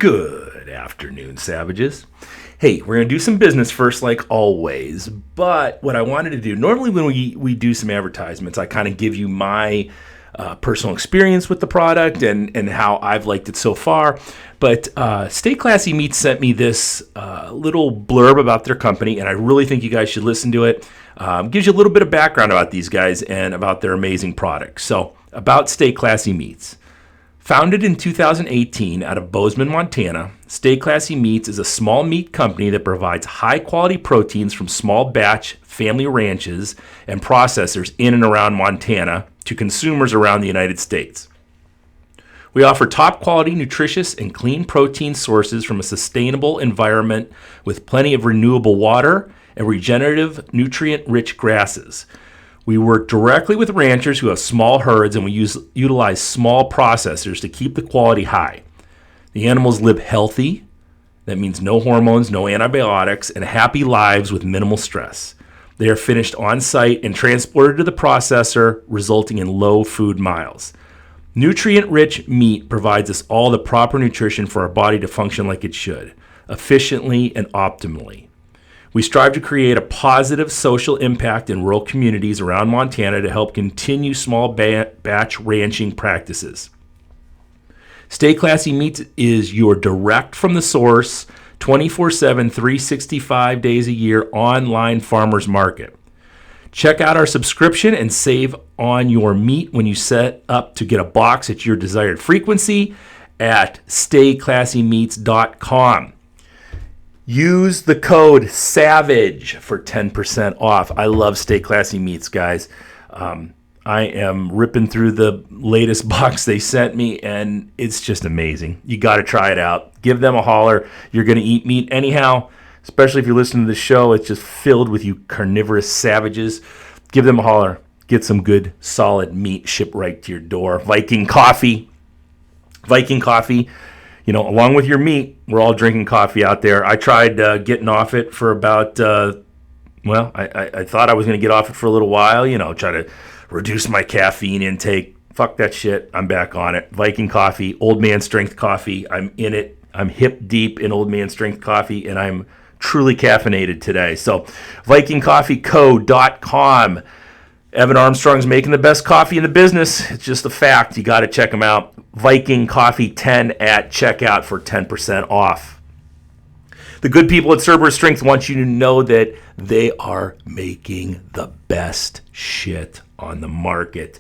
Good afternoon, savages. Hey, we're going to do some business first like always, but what I wanted to do, normally when we do some advertisements, I kind of give you my personal experience with the product and how I've liked it so far, but Stay Classy Meats sent me this little blurb about their company, and I really think you guys should listen to it. Gives you a little bit of background about these guys and about their amazing products. So, about Stay Classy Meats. Founded in 2018 out of Bozeman, Montana, Stay Classy Meats is a small meat company that provides high-quality proteins from small batch family ranches and processors in and around Montana to consumers around the United States. We offer top-quality, nutritious, and clean protein sources from a sustainable environment with plenty of renewable water and regenerative, nutrient-rich grasses. We work directly with ranchers who have small herds, and we utilize small processors to keep the quality high. The animals live healthy, that means no hormones, no antibiotics, and happy lives with minimal stress. They are finished on site and transported to the processor, resulting in low food miles. Nutrient-rich meat provides us all the proper nutrition for our body to function like it should, efficiently and optimally. We strive to create a positive social impact in rural communities around Montana to help continue small batch ranching practices. Stay Classy Meats is your direct from the source, 24/7, 365 days a year online farmers market. Check out our subscription and save on your meat when you set up to get a box at your desired frequency at stayclassymeats.com. Use the code SAVAGE for 10% off. I love Stay Classy Meats, guys. I am ripping through the latest box they sent me, and it's just amazing. You got to try it out. Give them a holler. You're going to eat meat anyhow, especially if you're listening to the show. It's just filled with you carnivorous savages. Give them a holler. Get some good, solid meat shipped right to your door. Viking Coffee. Viking Coffee. You know, along with your meat, we're all drinking coffee out there. I tried getting off it for about, I thought I was going to get off it for a little while, try to reduce my caffeine intake. Fuck that shit. I'm back on it. Viking Coffee, Old Man Strength Coffee. I'm in it. I'm hip deep in Old Man Strength Coffee, and I'm truly caffeinated today. So, VikingCoffeeCo.com. Evan Armstrong's making the best coffee in the business. It's just a fact. You got to check him out. Viking Coffee 10 at checkout for 10% off. The good people at Cerberus Strength want you to know that they are making the best shit on the market.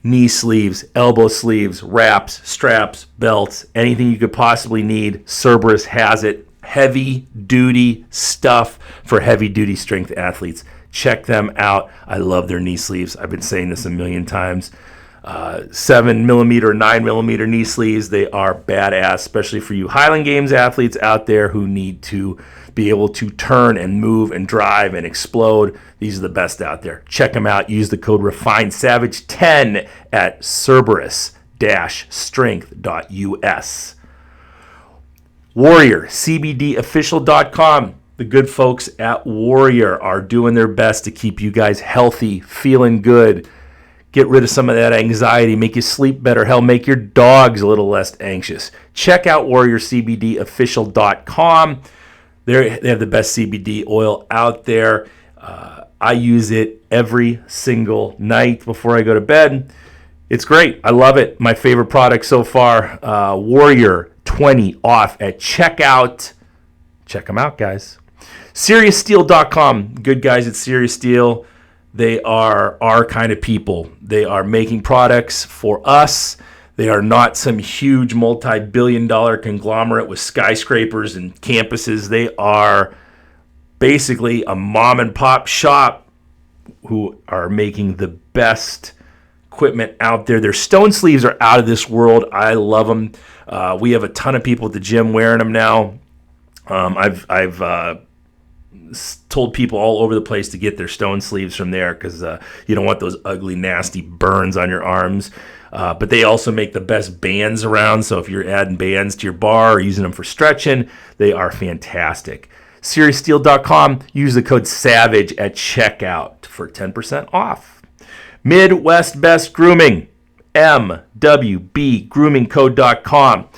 Knee sleeves, elbow sleeves, wraps, straps, belts, anything you could possibly need, Cerberus has it. Heavy duty stuff for heavy duty strength athletes. Check them out. I love their knee sleeves. I've been saying this a million times. 7mm, 9mm knee sleeves. They are badass, especially for you Highland Games athletes out there who need to be able to turn and move and drive and explode. These are the best out there. Check them out. Use the code REFINESAVAGE10 at Cerberus-strength.us. WarriorCBDofficial.com. The good folks at Warrior are doing their best to keep you guys healthy, feeling good, get rid of some of that anxiety, make you sleep better, hell, make your dogs a little less anxious. Check out WarriorCBDofficial.com. They have the best CBD oil out there. I use it every single night before I go to bed. It's great. I love it. My favorite product so far, Warrior 20 off at checkout. Check them out, guys. SeriousSteel.com. Good guys at Serious Steel. They are our kind of people. They are making products for us. They are not some huge multi-billion-dollar conglomerate with skyscrapers and campuses. They are basically a mom-and-pop shop who are making the best equipment out there. Their stone sleeves are out of this world. I love them. We have a ton of people at the gym wearing them now. I've told people all over the place to get their stone sleeves from there because you don't want those ugly, nasty burns on your arms. But they also make the best bands around. So if you're adding bands to your bar or using them for stretching, they are fantastic. SeriousSteel.com. Use the code SAVAGE at checkout for 10% off. Midwest Best Grooming. MWBGroomingCode.com.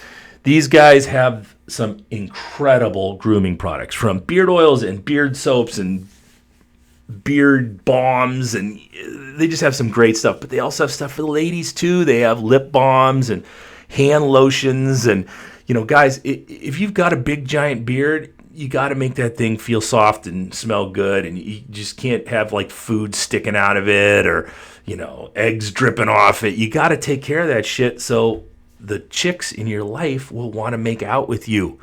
These guys have some incredible grooming products, from beard oils and beard soaps and beard balms, and they just have some great stuff. But they also have stuff for the ladies too. They have lip balms and hand lotions. And guys, if you've got a big giant beard, you got to make that thing feel soft and smell good, and you just can't have like food sticking out of it or eggs dripping off it. You got to take care of that shit so the chicks in your life will want to make out with you.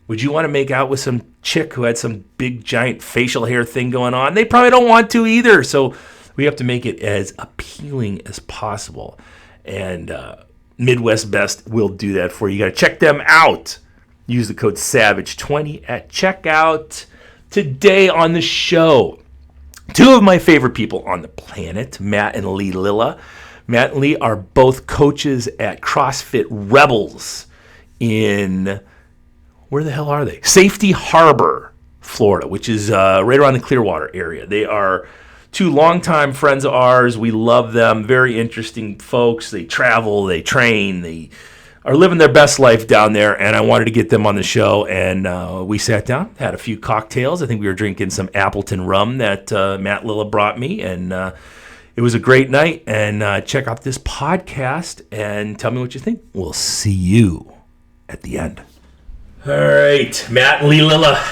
Would you want to make out with some chick who had some big giant facial hair thing going on? They probably don't want to either. So we have to make it as appealing as possible. And Midwest Best will do that for you. You got to check them out. Use the code SAVAGE20 at checkout. Today on the show, two of my favorite people on the planet, Matt and Leigh Lilla. Matt and Leigh are both coaches at CrossFit Rebels in, where the hell are they? Safety Harbor, Florida, which is right around the Clearwater area. They are two longtime friends of ours. We love them. Very interesting folks. They travel, they train, they are living their best life down there, and I wanted to get them on the show, and we sat down, had a few cocktails. I think we were drinking some Appleton rum that Matt Lilla brought me, and it was a great night. And check out this podcast and tell me what you think. We'll see you at the end. All right, Matt and Leigh Lilla,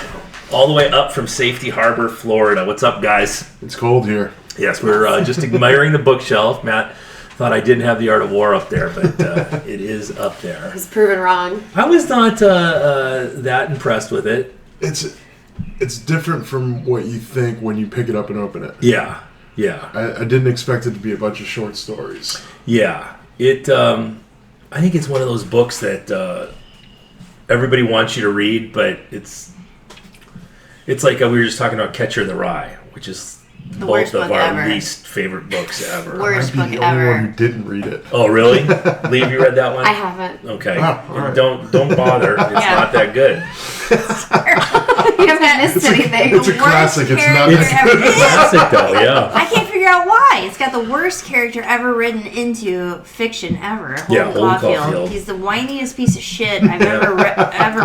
all the way up from Safety Harbor, Florida. What's up, guys? It's cold here. Yes, we're just admiring the bookshelf. Matt thought I didn't have The Art of War up there, but it is up there. I was proven wrong. I was not that impressed with it. It's different from what you think when you pick it up and open it. Yeah. I didn't expect it to be a bunch of short stories. Yeah. I think it's one of those books that everybody wants you to read, but it's like we were just talking about Catcher in the Rye, which is the both of our ever. Least favorite books ever. Worst book the ever. only one who didn't read it. Oh, really? Leigh, have you read that one? I haven't. Okay. Oh, all right. Don't bother. It's not that good. You haven't missed anything. It's a classic. It's not It's a classic, though, yeah. I can't figure out why. It's got the worst character ever written into fiction ever. Holden Caulfield. He's the whiniest piece of shit I've ever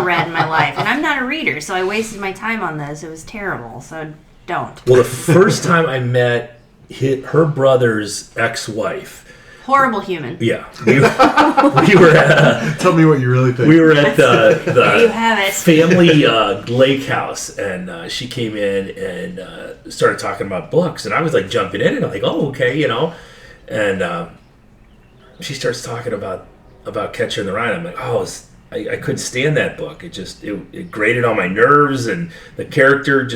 read in my life. And I'm not a reader, so I wasted my time on this. It was terrible, so don't. Well, the first time I met her brother's ex-wife. Horrible human. Yeah. We were at... Tell me what you really think. We were at the There you have it. family lake house, and she came in and started talking about books, and I was like jumping in, and I'm like, oh, okay, and she starts talking about Catcher in the Rye, and I'm like, oh, I couldn't stand that book. It grated on my nerves, and the character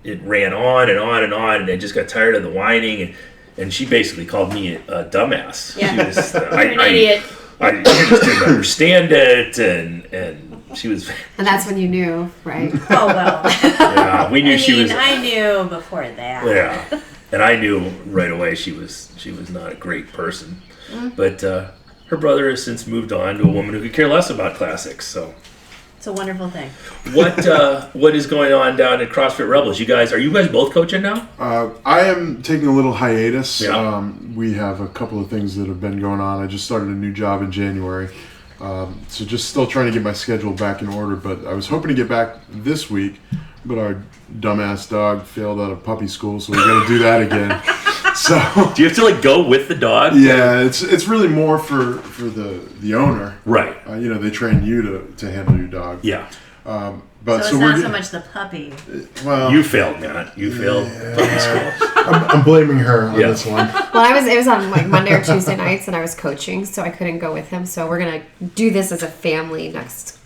it ran on and on and on, and I just got tired of the whining, and she basically called me a dumbass. Yeah. She was, You're an idiot. I just didn't understand it, and she was. And that's when you knew, right? Oh, well. Yeah, we knew she was. I knew before that. Yeah, and I knew right away she was not a great person, but her brother has since moved on to a woman who could care less about classics. So It's a wonderful thing. what is going on down at CrossFit Rebels? Are you guys both coaching now? I am taking a little hiatus. Yeah. We have a couple of things that have been going on. I just started a new job in January. So just still trying to get my schedule back in order. But I was hoping to get back this week, but our dumbass dog failed out of puppy school, so we got to do that again. So Do you have to go with the dog? yeah, it's really more for the owner. Right. They train you to handle your dog. Yeah. But So it's not so much the puppy. well, You failed, man. You failed puppy school. I'm blaming her on Yeah. this one. Well, it was on like Monday or Tuesday nights, and I was coaching, so I couldn't go with him. So we're gonna do this as a family next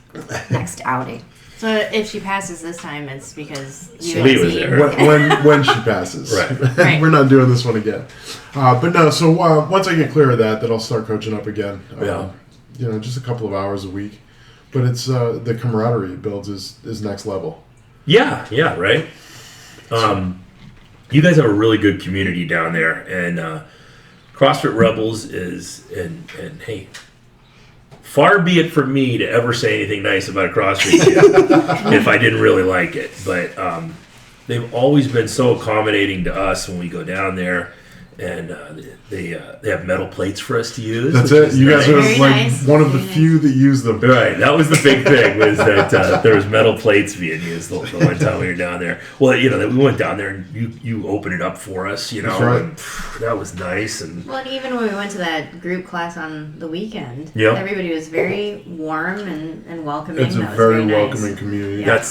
outing. So if she passes this time, it's because you Leigh and was Steve- there. When she passes. Right. Right. We're not doing this one again. But no, so once I get clear of that, then I'll start coaching up again. Yeah. Just a couple of hours a week. But it's the camaraderie it builds is next level. Yeah, right. You guys have a really good community down there, and CrossFit Rebels is, and hey, far be it from me to ever say anything nice about a CrossFit gym if I didn't really like it. But they've always been so accommodating to us when we go down there, and they have metal plates for us to use. That's it. You guys are Very like nice. one of the Very few that use them. Right, that was the big thing, was that there was metal plates being used the one time we were down there. Well, we went down there and you opened it up for us, That's right. and that was nice. And Well, and even when we went to that group class on the weekend, Yep. everybody was very warm and welcoming. It's a That was very nice. welcoming community. Yeah.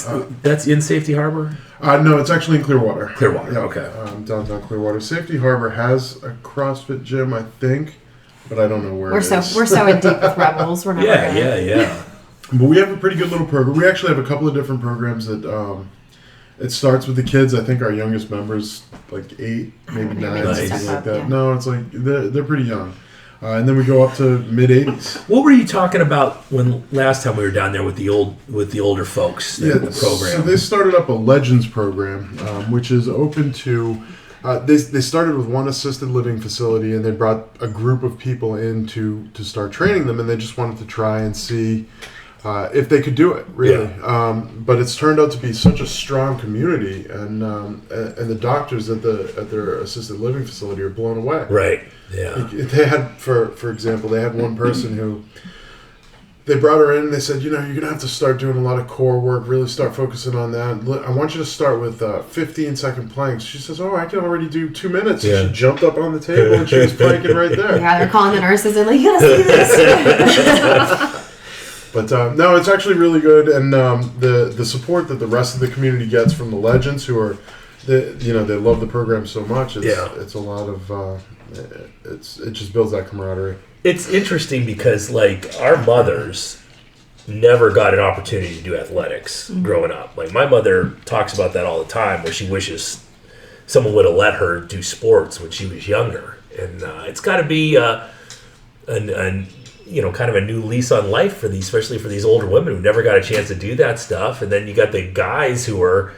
that's in Safety Harbor? No, it's actually in Clearwater. Clearwater, Yeah, okay. Downtown Clearwater. Safety Harbor has a CrossFit gym, I think, but I don't know where We're it so is. in deep with Rebels. We're never Yeah. But we have a pretty good little program. We actually have a couple of different programs that it starts with the kids. I think our youngest member's like 8, maybe 9, Nice. something like that. Yeah. No, it's like they're pretty young. And then we go up to mid-80s. What were you talking about when last time we were down there with the older folks? The program. So they started up a Legends program, which is open to. They started with one assisted living facility, and they brought a group of people in to start training them, and they just wanted to try and see if they could do it, really. Yeah. But it's turned out to be such a strong community, and the doctors at their assisted living facility are blown away. Right. Yeah. They had, for example, they had one person who they brought her in and they said, you're going to have to start doing a lot of core work, really start focusing on that. I want you to start with 15-second planks. She says, I can already do 2 minutes. Yeah. She jumped up on the table and she was planking right there. Yeah, they're calling the nurses and like, you gotta see this. But no, it's actually really good, and the support that the rest of the community gets from the Legends, who are, they love the program so much. It's a lot of it just builds that camaraderie. It's interesting because, like, our mothers never got an opportunity to do athletics growing up. Like, my mother talks about that all the time, where she wishes someone would have let her do sports when she was younger. And it's got to be kind of a new lease on life for these, especially for these older women who never got a chance to do that stuff. And then you got the guys who are,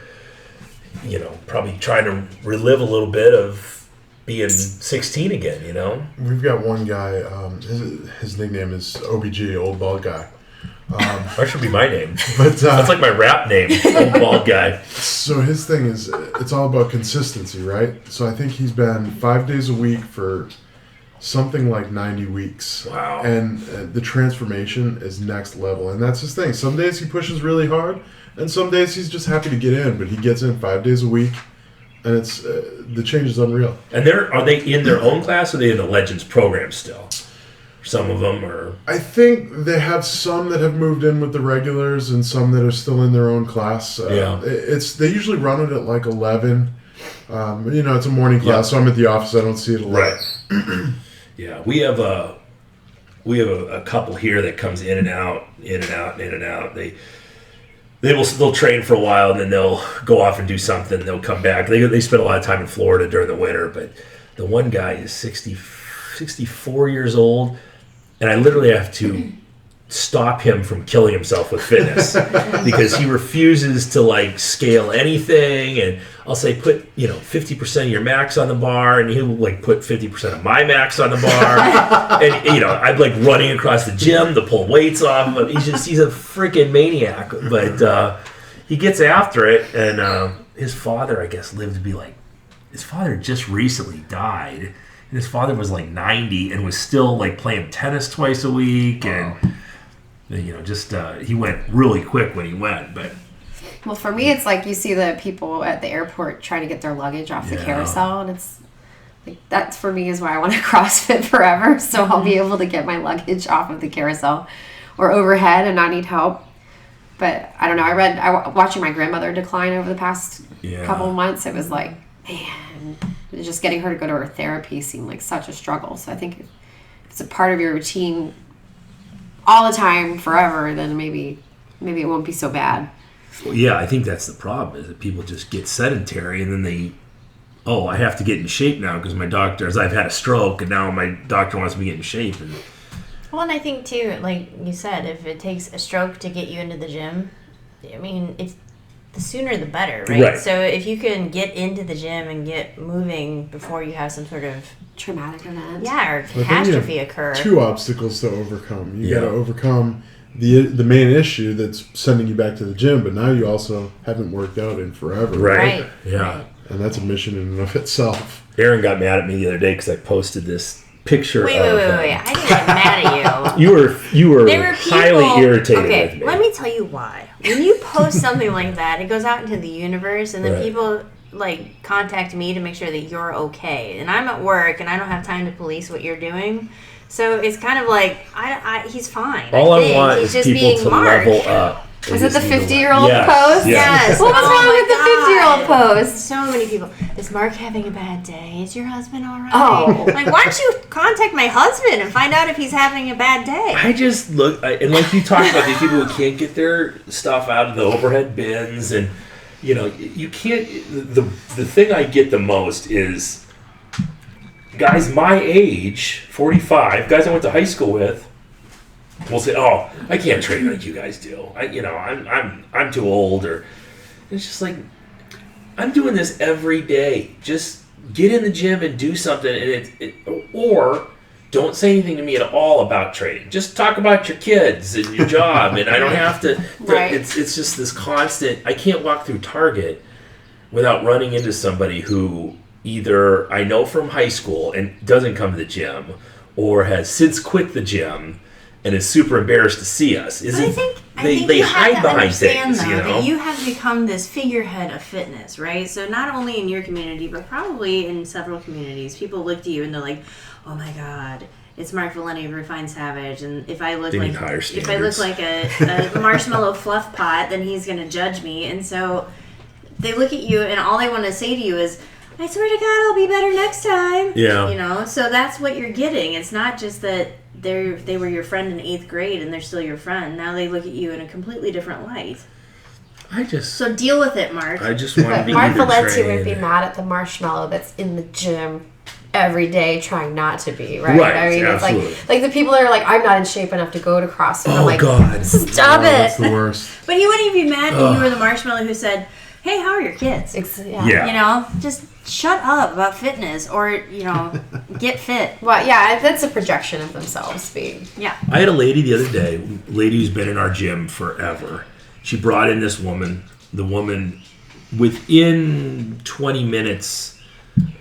probably trying to relive a little bit of being 16 again, We've got one guy, his nickname is OBG, Old Bald Guy. That should be my name. But That's like my rap name, Old Bald Guy. so his thing is, it's all about consistency, right? So I think he's been 5 days a week for something like 90 weeks. Wow. And the transformation is next level. And that's his thing. Some days he pushes really hard, and some days he's just happy to get in, but he gets in 5 days a week. And it's the change is unreal. And are they in their own class, or are they in the Legends program still? Some of them are. I think they have some that have moved in with the regulars, and some that are still in their own class. They usually run it at like 11. It's a morning class, so I'm at the office. I don't see it a lot. Right. Yeah, we have a couple here that comes in and out. They'll train for a while, and then they'll go off and do something, and they'll come back. They spend a lot of time in Florida during the winter, but the one guy is 64 years old, and I literally have to stop him from killing himself with fitness because he refuses to scale anything. And I'll say, put 50% of your max on the bar, and he'll put 50% of my max on the bar. And I'd running across the gym to pull weights off of him. He's a freaking maniac. But he gets after it, and his father, I guess, lived to be his father just recently died, and his father was 90 and was still playing tennis twice a week. And he went really quick when he went. But Well, for me, it's like you see the people at the airport trying to get their luggage off the carousel, and it's that's for me is why I want to CrossFit forever, so I'll be able to get my luggage off of the carousel or overhead and not need help. But I don't know. Watching my grandmother decline over the past couple of months. It was man, just getting her to go to her therapy seemed like such a struggle. So I think if it's a part of your routine all the time, forever, then maybe it won't be so bad. Well, yeah, I think that's the problem, is that people just get sedentary, and then I have to get in shape now because my doctor, as I've had a stroke, and now my doctor wants me to get in shape. And I think too, like you said, if it takes a stroke to get you into the gym, I mean, it's the sooner the better, right? So if you can get into the gym and get moving before you have some sort of traumatic event, or catastrophe occur. 2 obstacles to overcome. You got to overcome the main issue that's sending you back to the gym, but now you also haven't worked out in forever. Right. Right. Yeah. Right. And that's a mission in and of itself. Aaron got mad at me the other day because I posted this picture. Wait. of, I didn't get mad at you. You were There were people, highly irritated with me. let me tell you why. When you post something like that, it goes out into the universe, and then Right. people like contact me to make sure that you're okay. And I'm at work, and I don't have time to police what you're doing. So it's kind of like he's fine. All I think. want He's is just people being to Mark. level up. Was it the 50-year-old Yes, post? yes. What was Oh wrong my with the God. 50-year-old post? So many people. Is Mark having a bad day? Is your husband all right? Oh. Like, why don't you contact my husband and find out if he's having a bad day? I just look, and like you talked about these people who can't get their stuff out of the overhead bins, and you can't. The thing I get the most is guys my age, 45, guys I went to high school with, will say, "Oh, I can't train like you guys do. I'm too old." Or it's just like, I'm doing this every day. Just get in the gym and do something, and or don't say anything to me at all about training. Just talk about your kids and your job, and I don't have to. Right. It's just this constant. I can't walk through Target without running into somebody who either I know from high school and doesn't come to the gym, or has since quit the gym and is super embarrassed to see us. But I think They you have hide to behind understand, things, though, you know? that you have become this figurehead of fitness, right? So not only in your community, but probably in several communities, people look to you and they're like, "Oh my God, it's Mark Valenti of Refined Savage," and if I look They need like higher if I look standards. like a marshmallow fluff pot, then he's going to judge me, and so they look at you and all they want to say to you is, "I swear to God, I'll be better next time." Yeah. So that's what you're getting. It's not just that they were your friend in 8th grade and they're still your friend. Now they look at you in a completely different light. So deal with it, Mark. I just want to But be Mark either Valenti would be trained. mad at the marshmallow that's in the gym every day trying not to be, right? Right, I mean, absolutely. it's like the people that are like, I'm not in shape enough to go to CrossFit. I'm Oh, like, God. stop That's it. the worst. But he wouldn't even be mad if you were the marshmallow who said, "Hey, how are your kids?" Yeah. Just shut up about fitness, or get fit. Well, yeah, that's a projection of themselves being. Yeah. I had a lady the other day, lady who's been in our gym forever. She brought in this woman. The woman, within 20 minutes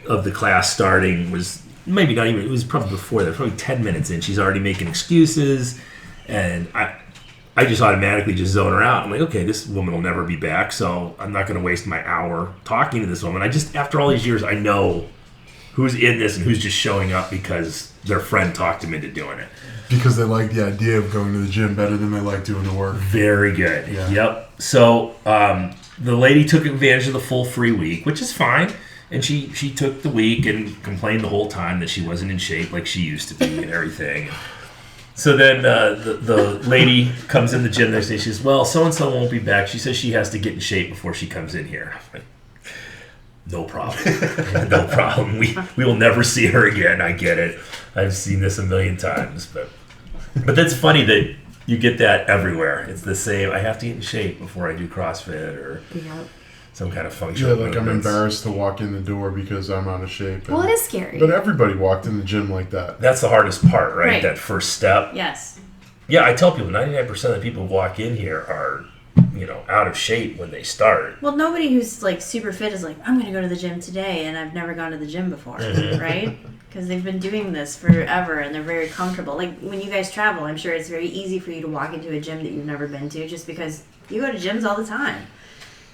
of the class starting, was maybe not even, it was probably before that, probably 10 minutes in. She's already making excuses, and I just automatically just zone her out. I'm like, okay, this woman will never be back, so I'm not going to waste my hour talking to this woman. After all these years, I know who's in this and who's just showing up because their friend talked them into doing it. Because they like the idea of going to the gym better than they like doing the work. Very good. Yeah. Yep. So the lady took advantage of the full free week, which is fine. And she took the week and complained the whole time that she wasn't in shape like she used to be and everything. So then the lady comes in the gym the next day. She says, "Well, so-and-so won't be back. She says she has to get in shape before she comes in here." I'm like, no problem. No problem. We will never see her again. I get it. I've seen this a million times. But that's funny that you get that everywhere. It's the same. I have to get in shape before I do CrossFit or some kind of Yeah, functional like I'm movements. embarrassed to walk in the door because I'm out of shape. Well, it is scary. But everybody walked in the gym like that. That's the hardest part, right? Right. That first step. Yes. Yeah, I tell people 99% of the people who walk in here are, out of shape when they start. Well, nobody who's like super fit is like, "I'm going to go to the gym today," and I've never gone to the gym before, right? Because they've been doing this forever and they're very comfortable. Like when you guys travel, I'm sure it's very easy for you to walk into a gym that you've never been to, just because you go to gyms all the time.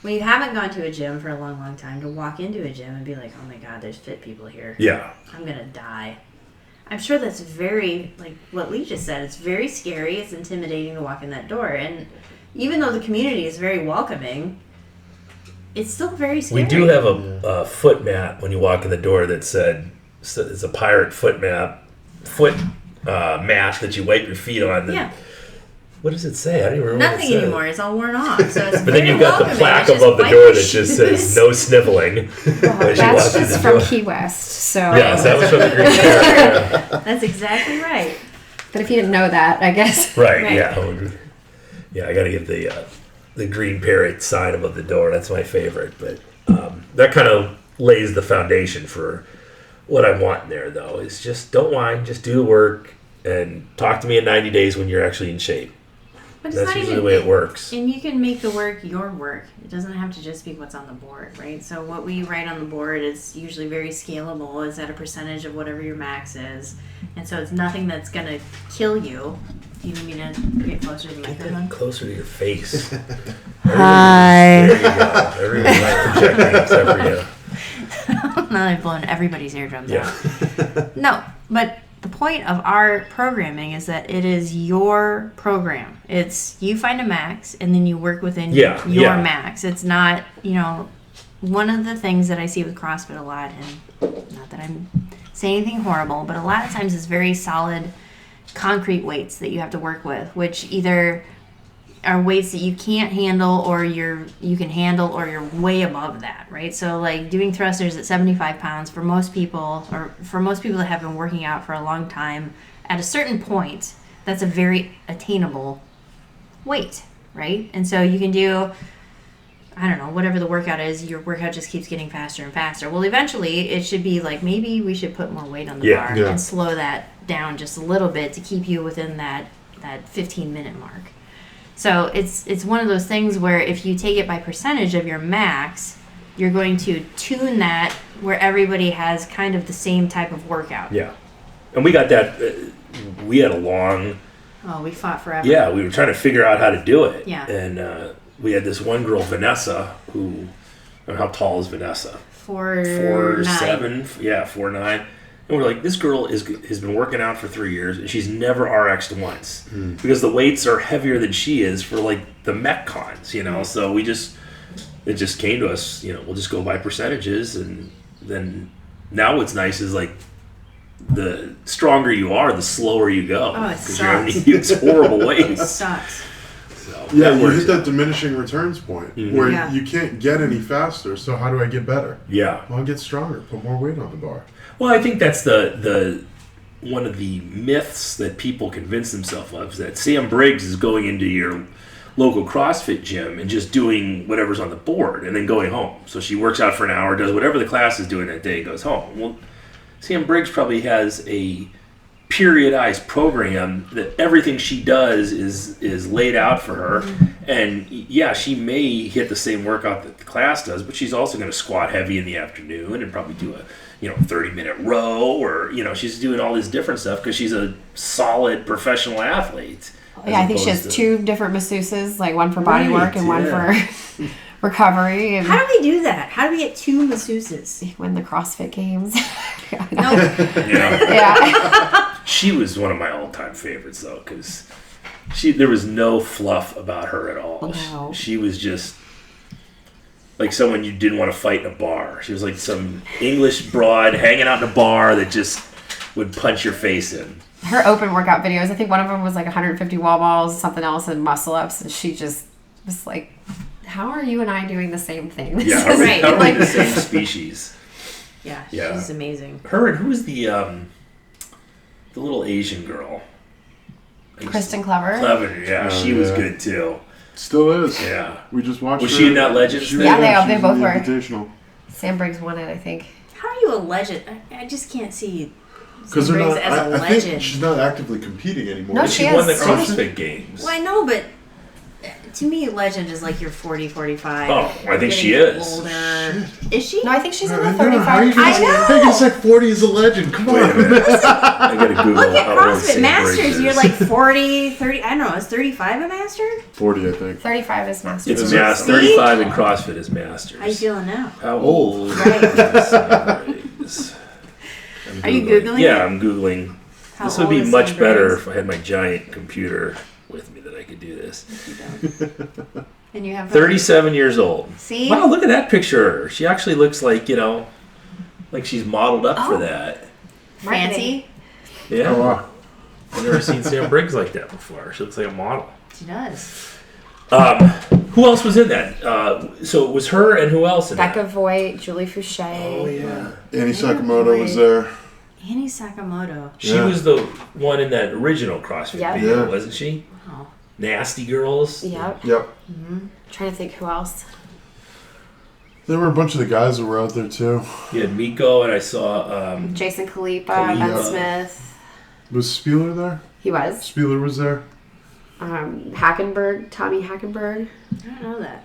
When you haven't gone to a gym for a long, long time, to walk into a gym and be like, "Oh my God, there's fit people here. Yeah. I'm going to die." I'm sure that's very, like what Leigh just said, it's very scary. It's intimidating to walk in that door. And even though the community is very welcoming, it's still very scary. We do have a foot mat when you walk in the door that said, it's a pirate foot mat that you wipe your feet on. Yeah. What does it say? I don't even remember what it Nothing said. anymore. It's all worn off. So it's But then you've got the plaque above the door that just says "No sniveling." as you walk That's through just the from door. Key West. So. Yeah, so that was from the Green Parrot. Yeah. That's exactly right. But if you didn't know that, I guess. Right, Right. yeah. Yeah, I got to give the Green Parrot sign above the door. That's my favorite. But that kind of lays the foundation for what I want in there, though, is just don't whine, just do the work, and talk to me in 90 days when you're actually in shape. But it's That's not usually even the way it works. And you can make the work your work. It doesn't have to just be what's on the board, right? So what we write on the board is usually very scalable. It's at a percentage of whatever your max is. And so it's nothing that's going to kill you. Do you need me to get closer to the microphone? Closer to your face. Hi. There you go. Everyone's like projecting except for you. Now I've blown everybody's eardrums Yeah. out. No, but the point of our programming is that it is your program. It's you find a max and then you work within your max. It's not, one of the things that I see with CrossFit a lot, and not that I'm saying anything horrible, but a lot of times it's very solid concrete weights that you have to work with, which either are weights that you can't handle or you can handle or you're way above that, right? So like doing thrusters at 75 pounds for most people that have been working out for a long time, at a certain point, that's a very attainable weight, right? And so you can do, I don't know, whatever the workout is, your workout just keeps getting faster and faster. Well, eventually it should be like, maybe we should put more weight on the bar and slow that down just a little bit to keep you within that 15-minute mark. So it's one of those things where if you take it by percentage of your max, you're going to tune that where everybody has kind of the same type of workout. Yeah. And we got that, we had a long... Oh, we fought forever. Yeah, we were trying to figure out how to do it. Yeah. And we had this one girl, Vanessa, who, I don't know, how tall is Vanessa? 4'9". 4'7", yeah, 4'9". And we're like, this girl has been working out for 3 years, and she's never RX'd once. Because the weights are heavier than she is for, like, the Metcons, So it just came to us, we'll just go by percentages. And then now what's nice is, like, the stronger you are, the slower you go. Oh, it sucks. You're having to use horrible weights. It sucks. So, Yeah, you hit that diminishing returns point where Yeah. you can't get any faster, so how do I get better? Yeah. Well, I'll get stronger, put more weight on the bar. Well, I think that's the one of the myths that people convince themselves of, is that Sam Briggs is going into your local CrossFit gym and just doing whatever's on the board and then going home. So she works out for an hour, does whatever the class is doing that day, and goes home. Well, Sam Briggs probably has a periodized program that everything she does is laid out for her. And yeah, she may hit the same workout that the class does, but she's also going to squat heavy in the afternoon and probably do a 30-minute row, or she's doing all this different stuff because she's a solid professional athlete. Yeah, I think she has two different masseuses, like one for body work and one for recovery. And How do we do that? How do we get two masseuses? win the CrossFit games. No. Yeah. She was one of my all-time favorites, though, because there was no fluff about her at all. No. She was just like someone you didn't want to fight in a bar. She was like some English broad hanging out in a bar that just would punch your face in. Her open workout videos, I think one of them was like 150 wall balls, something else, and muscle ups, and she just was like, how are you and I doing the same thing? Yeah, Right. how are we the same species? Yeah, Yeah. she's amazing. Her and who was the little Asian girl? Kristen Clever. Clever, yeah, she was good too. Still is. Yeah. We just watched Was her. she in that Legends She thing? Yeah, was. they She was both in the were. Invitational. Sam Briggs won it, I think. How are you a legend? I just can't see Because Sam they're Briggs not. as a I legend. think she's not actively competing anymore. No, She she won the is. CrossFit Games. Well, I know, but to me, legend is like you're 40, 45. Oh, I think she getting is. Older. Is she? No, I think she's in the I know, how are 35. you gonna I know. think it's like 40 is a legend? Come Wait a on. minute. I gotta Google Look at how old CrossFit Sam Masters. Briggs is. You're like 40, 30. I don't know. Is 35 a master? 40, I think. 35 is masters. It's master. 35 in CrossFit is masters. How you feeling now? How old Right. is Sam Briggs? I'm Are you Googling Yeah, it? I'm Googling. How This would old be is much Sam better Briggs? if I had my giant computer with me that I could do this. And you have 37 years old. See? Wow, look at that picture. She actually looks like, like she's modeled up for that. Fancy. Yeah. Oh, wow. I've never seen Sam Briggs like that before. She looks like a model. She does. Who else was in that? So it was her and who else in Becca that? Voigt, Julie Fouché. Oh, yeah. Annie Sakamoto was there. Annie Sakamoto. She Yeah. was the one in that original CrossFit Yep. video, Yeah. wasn't she? Oh. Nasty Girls. Yep. Yep. Trying to think who else. There were a bunch of the guys that were out there too. You had Miko, and I saw Jason Khalipa, Khalipa. Ben Smith. Was Spieler there? He was. Spieler was there. Tommy Hackenberg. I don't know that.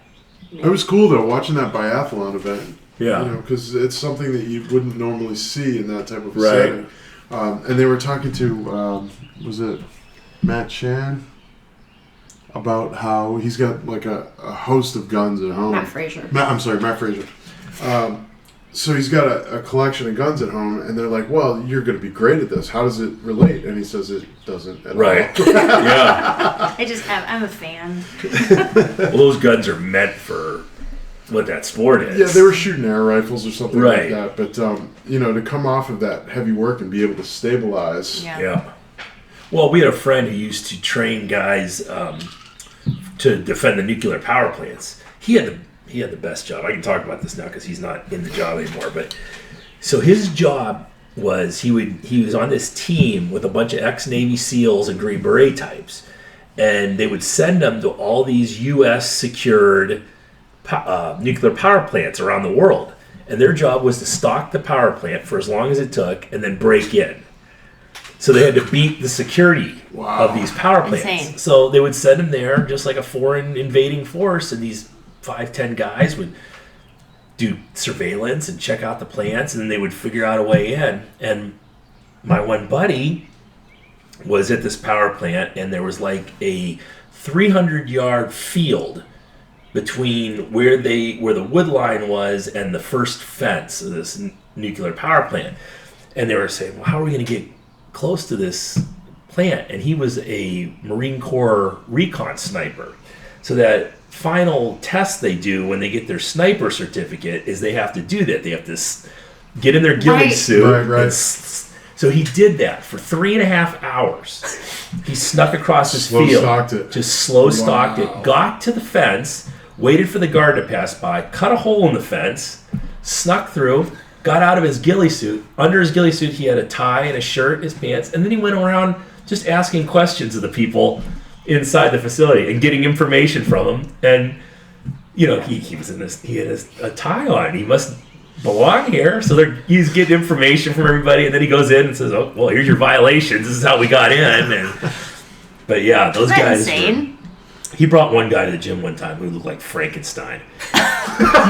It was cool though watching that biathlon event. Yeah. You know, because it's something that you wouldn't normally see in that type of Right. setting. And they were talking to, was it Matt Chan? About how he's got like a host of guns at home. Matt Fraser. Matt Fraser. So he's got a collection of guns at home, and they're like, well, you're going to be great at this. How does it relate? And he says it doesn't at Right. all. Yeah. I'm a fan. Well, those guns are meant for what that sport is. Yeah, they were shooting air rifles or something Right. like that. But, you know, to come off of that heavy work and be able to stabilize. Yeah. Well, we had a friend who used to train guys to defend the nuclear power plants. He had the best job. I can talk about this now because he's not in the job anymore. But so his job was he was on this team with a bunch of ex-Navy SEALs and Green Beret types, and they would send them to all these U.S. secured nuclear power plants around the world, and their job was to stock the power plant for as long as it took, and then break in. So they had to beat the security of these power plants. Insane. So they would send them there just like a foreign invading force, and these 5-10 guys would do surveillance and check out the plants, and then they would figure out a way in. And my one buddy was at this power plant, and there was like a 300-yard field between where the wood line was and the first fence of this nuclear power plant. And they were saying, well, how are we going to get close to this plant? And he was a Marine Corps recon sniper. So that final test they do when they get their sniper certificate is they have to do that. They have to get in their ghillie suit. Right. So he did that for 3.5 hours. He snuck across this field. Slow-stalked it. Just slow-stalked it. Got to the fence, waited for the guard to pass by, cut a hole in the fence, snuck through, got out of his ghillie suit. Under his ghillie suit, he had a tie and a shirt, his pants, and then he went around just asking questions of the people inside the facility and getting information from them. And you know, he was in this. He had a tie on. He must belong here. So he's getting information from everybody, and then he goes in and says, "Oh, well, here's your violations. This is how we got in." But yeah, those guys. Insane. He brought one guy to the gym one time who looked like Frankenstein. He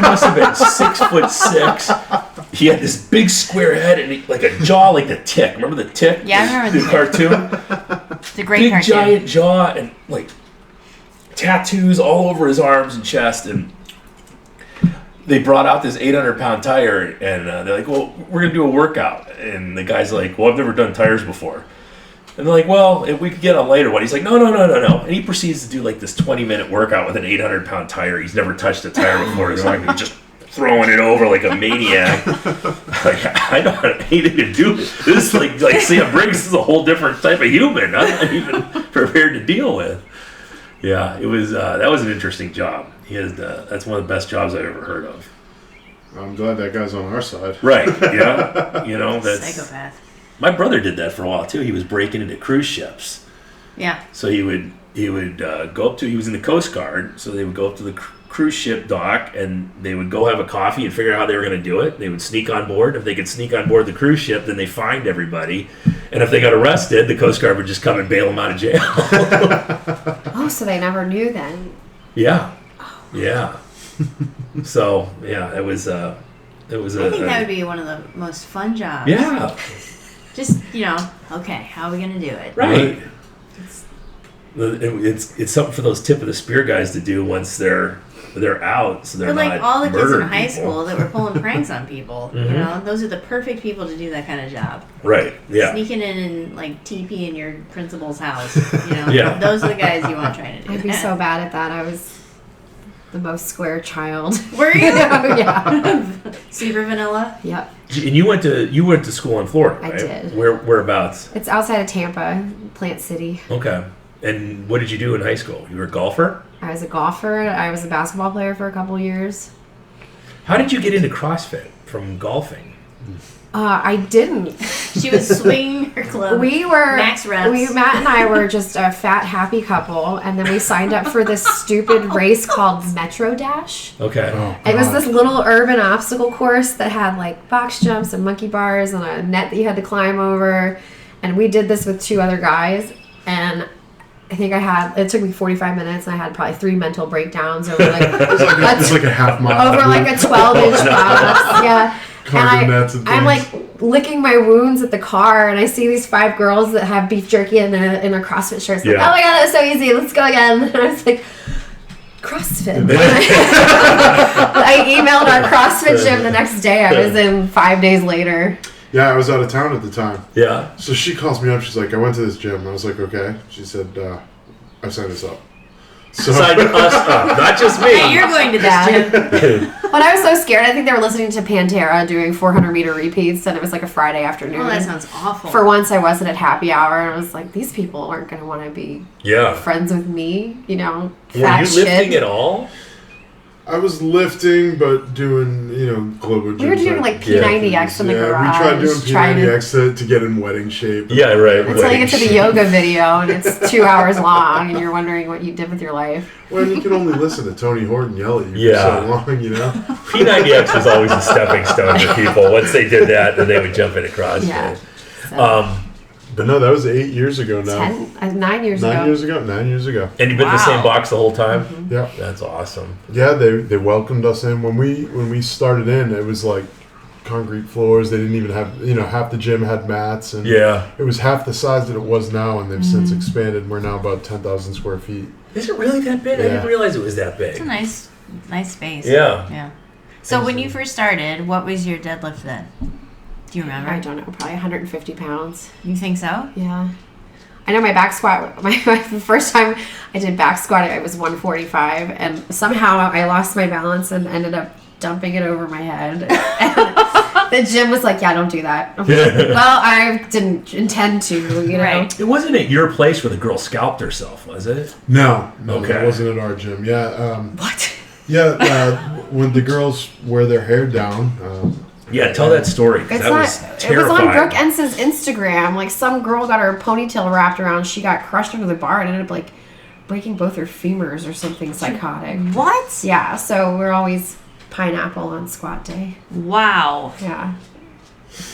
must have been 6'6". He had this big square head and like a jaw like the Tick. Remember the Tick? Yeah, I remember the cartoon. It's a great big cartoon. giant jaw and like tattoos all over his arms and chest. And they brought out this 800-pound tire, and they're like, "Well, we're gonna do a workout." And the guy's like, "Well, I've never done tires before." And they're like, "Well, if we could get a later one." He's like, No. And he proceeds to do like this 20-minute workout with an 800-pound tire. He's never touched a tire before. He's like, just throwing it over like a maniac. Like, I don't have anything to do with this. Is like Sam Briggs is a whole different type of human. I'm not even prepared to deal with. Yeah, it was. That was an interesting job. He has. That's one of the best jobs I've ever heard of. I'm glad that guy's on our side. Right. Yeah. You know, that's Psychopath. my brother did that for a while too. He was breaking into cruise ships. Yeah. So he would go up to. He was in the Coast Guard, so they would go up to the cruise ship dock, and they would go have a coffee and figure out how they were going to do it. They would sneak on board. If they could sneak on board the cruise ship, then they fined everybody. And if they got arrested, the Coast Guard would just come and bail them out of jail. Oh, so they never knew then. Yeah. Yeah. So yeah, it was. It was. I think that would be one of the most fun jobs. Yeah. Just, okay, how are we going to do it? Right. It's something for those tip of the spear guys to do once they're out, so they're But not like all the kids in murdering high people. school that were pulling pranks on people, those are the perfect people to do that kind of job. Right. Yeah. Sneaking in and like TP in your principal's house, Yeah. Those are the guys you want trying to do I'd be that. so bad at that. I was the most square child. Were you? Yeah. Super vanilla? Yep. And you went to school in Florida, I right? did. Whereabouts? It's outside of Tampa, Plant City. Okay. And what did you do in high school? You were a golfer? I was a golfer. I was a basketball player for a couple years. How did you get into CrossFit from golfing? I didn't. She was swinging her club. We were max reps. Matt and I were just a fat, happy couple, and then we signed up for this stupid race called Metro Dash. Okay. Oh, It was God. this little urban obstacle course that had like box jumps and monkey bars and a net that you had to climb over. And we did this with 2 other guys. And I think it took me 45 minutes and I had probably 3 mental breakdowns over like, it's like a half mile. over like a 12-inch box. Yeah. And I'm like licking my wounds at the car, and I see these 5 girls that have beef jerky in a CrossFit shirt. Like, oh my god, that was so easy. Let's go again. And I was like, CrossFit. I emailed our CrossFit gym the next day. I was in 5 days later. Yeah, I was out of town at the time. Yeah. So she calls me up. She's like, I went to this gym. I was like, okay. She said, I signed us up. So sign us up, not just me. Hey, you're going to this gym. When I was so scared, I think they were listening to Pantera doing 400-meter repeats, and it was like a Friday afternoon. Oh, that sounds awful. For once, I wasn't at happy hour, and I was like, these people aren't going to want to be friends with me, Were you shit. lifting at all? I was lifting, but doing, global gyms. We were doing like P90X in the garage. We tried doing P90X to get in wedding shape. Yeah, right. Until you get to the yoga video, and it's 2 hours long, and you're wondering what you did with your life. Well, you can only listen to Tony Horton yell at you for so long, P90X was always a stepping stone for people. Once they did that, then they would jump into CrossFit. Yeah. But no, that was 8 years ago now. 9 years ago. 9 years ago. 9 years ago. And you've been in the same box the whole time? Mm-hmm. Yeah. That's awesome. Yeah, they welcomed us in. When we started in, it was like concrete floors. They didn't even have, half the gym had mats. And it was half the size that it was now, and they've since expanded. We're now about 10,000 square feet. Is it really that big? Yeah. I didn't realize it was that big. It's a nice space. Yeah. So when you first started, what was your deadlift then? Do you remember? I don't know, probably 150 pounds. You think so? Yeah. I know my back squat, my first time I did back squat, I was 145, and somehow I lost my balance and ended up dumping it over my head. And the gym was like, yeah, don't do that. I'm like, well, I didn't intend to, Right. It wasn't at your place where the girl scalped herself, was it? No, Okay. that wasn't at our gym. Yeah. What? Yeah, when the girls wear their hair down. Yeah, tell that story. It's that was terrifying. It was on Brooke Ensig's Instagram. Like, some girl got her ponytail wrapped around. She got crushed under the bar and ended up, like, breaking both her femurs or something psychotic. What? Yeah, so we're always pineapple on squat day. Wow. Yeah.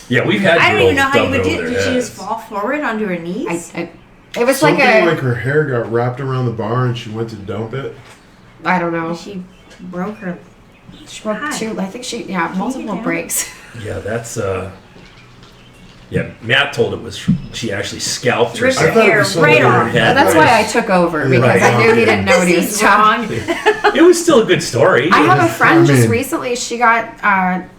Yeah, we've had I don't even know how you dump would it do over it. their Did she heads. just fall forward onto her knees? It was Something like her hair got wrapped around the bar and she went to dump it. I don't know. She broke her. She broke God. 2, I think multiple breaks. Yeah, that's Matt told it was she actually scalped Ripped herself. her hair right Her off. head. That's why I took over, because Right. I knew he didn't know what he was This is talking. wrong. It was still a good story. I have a friend just mean- recently, she had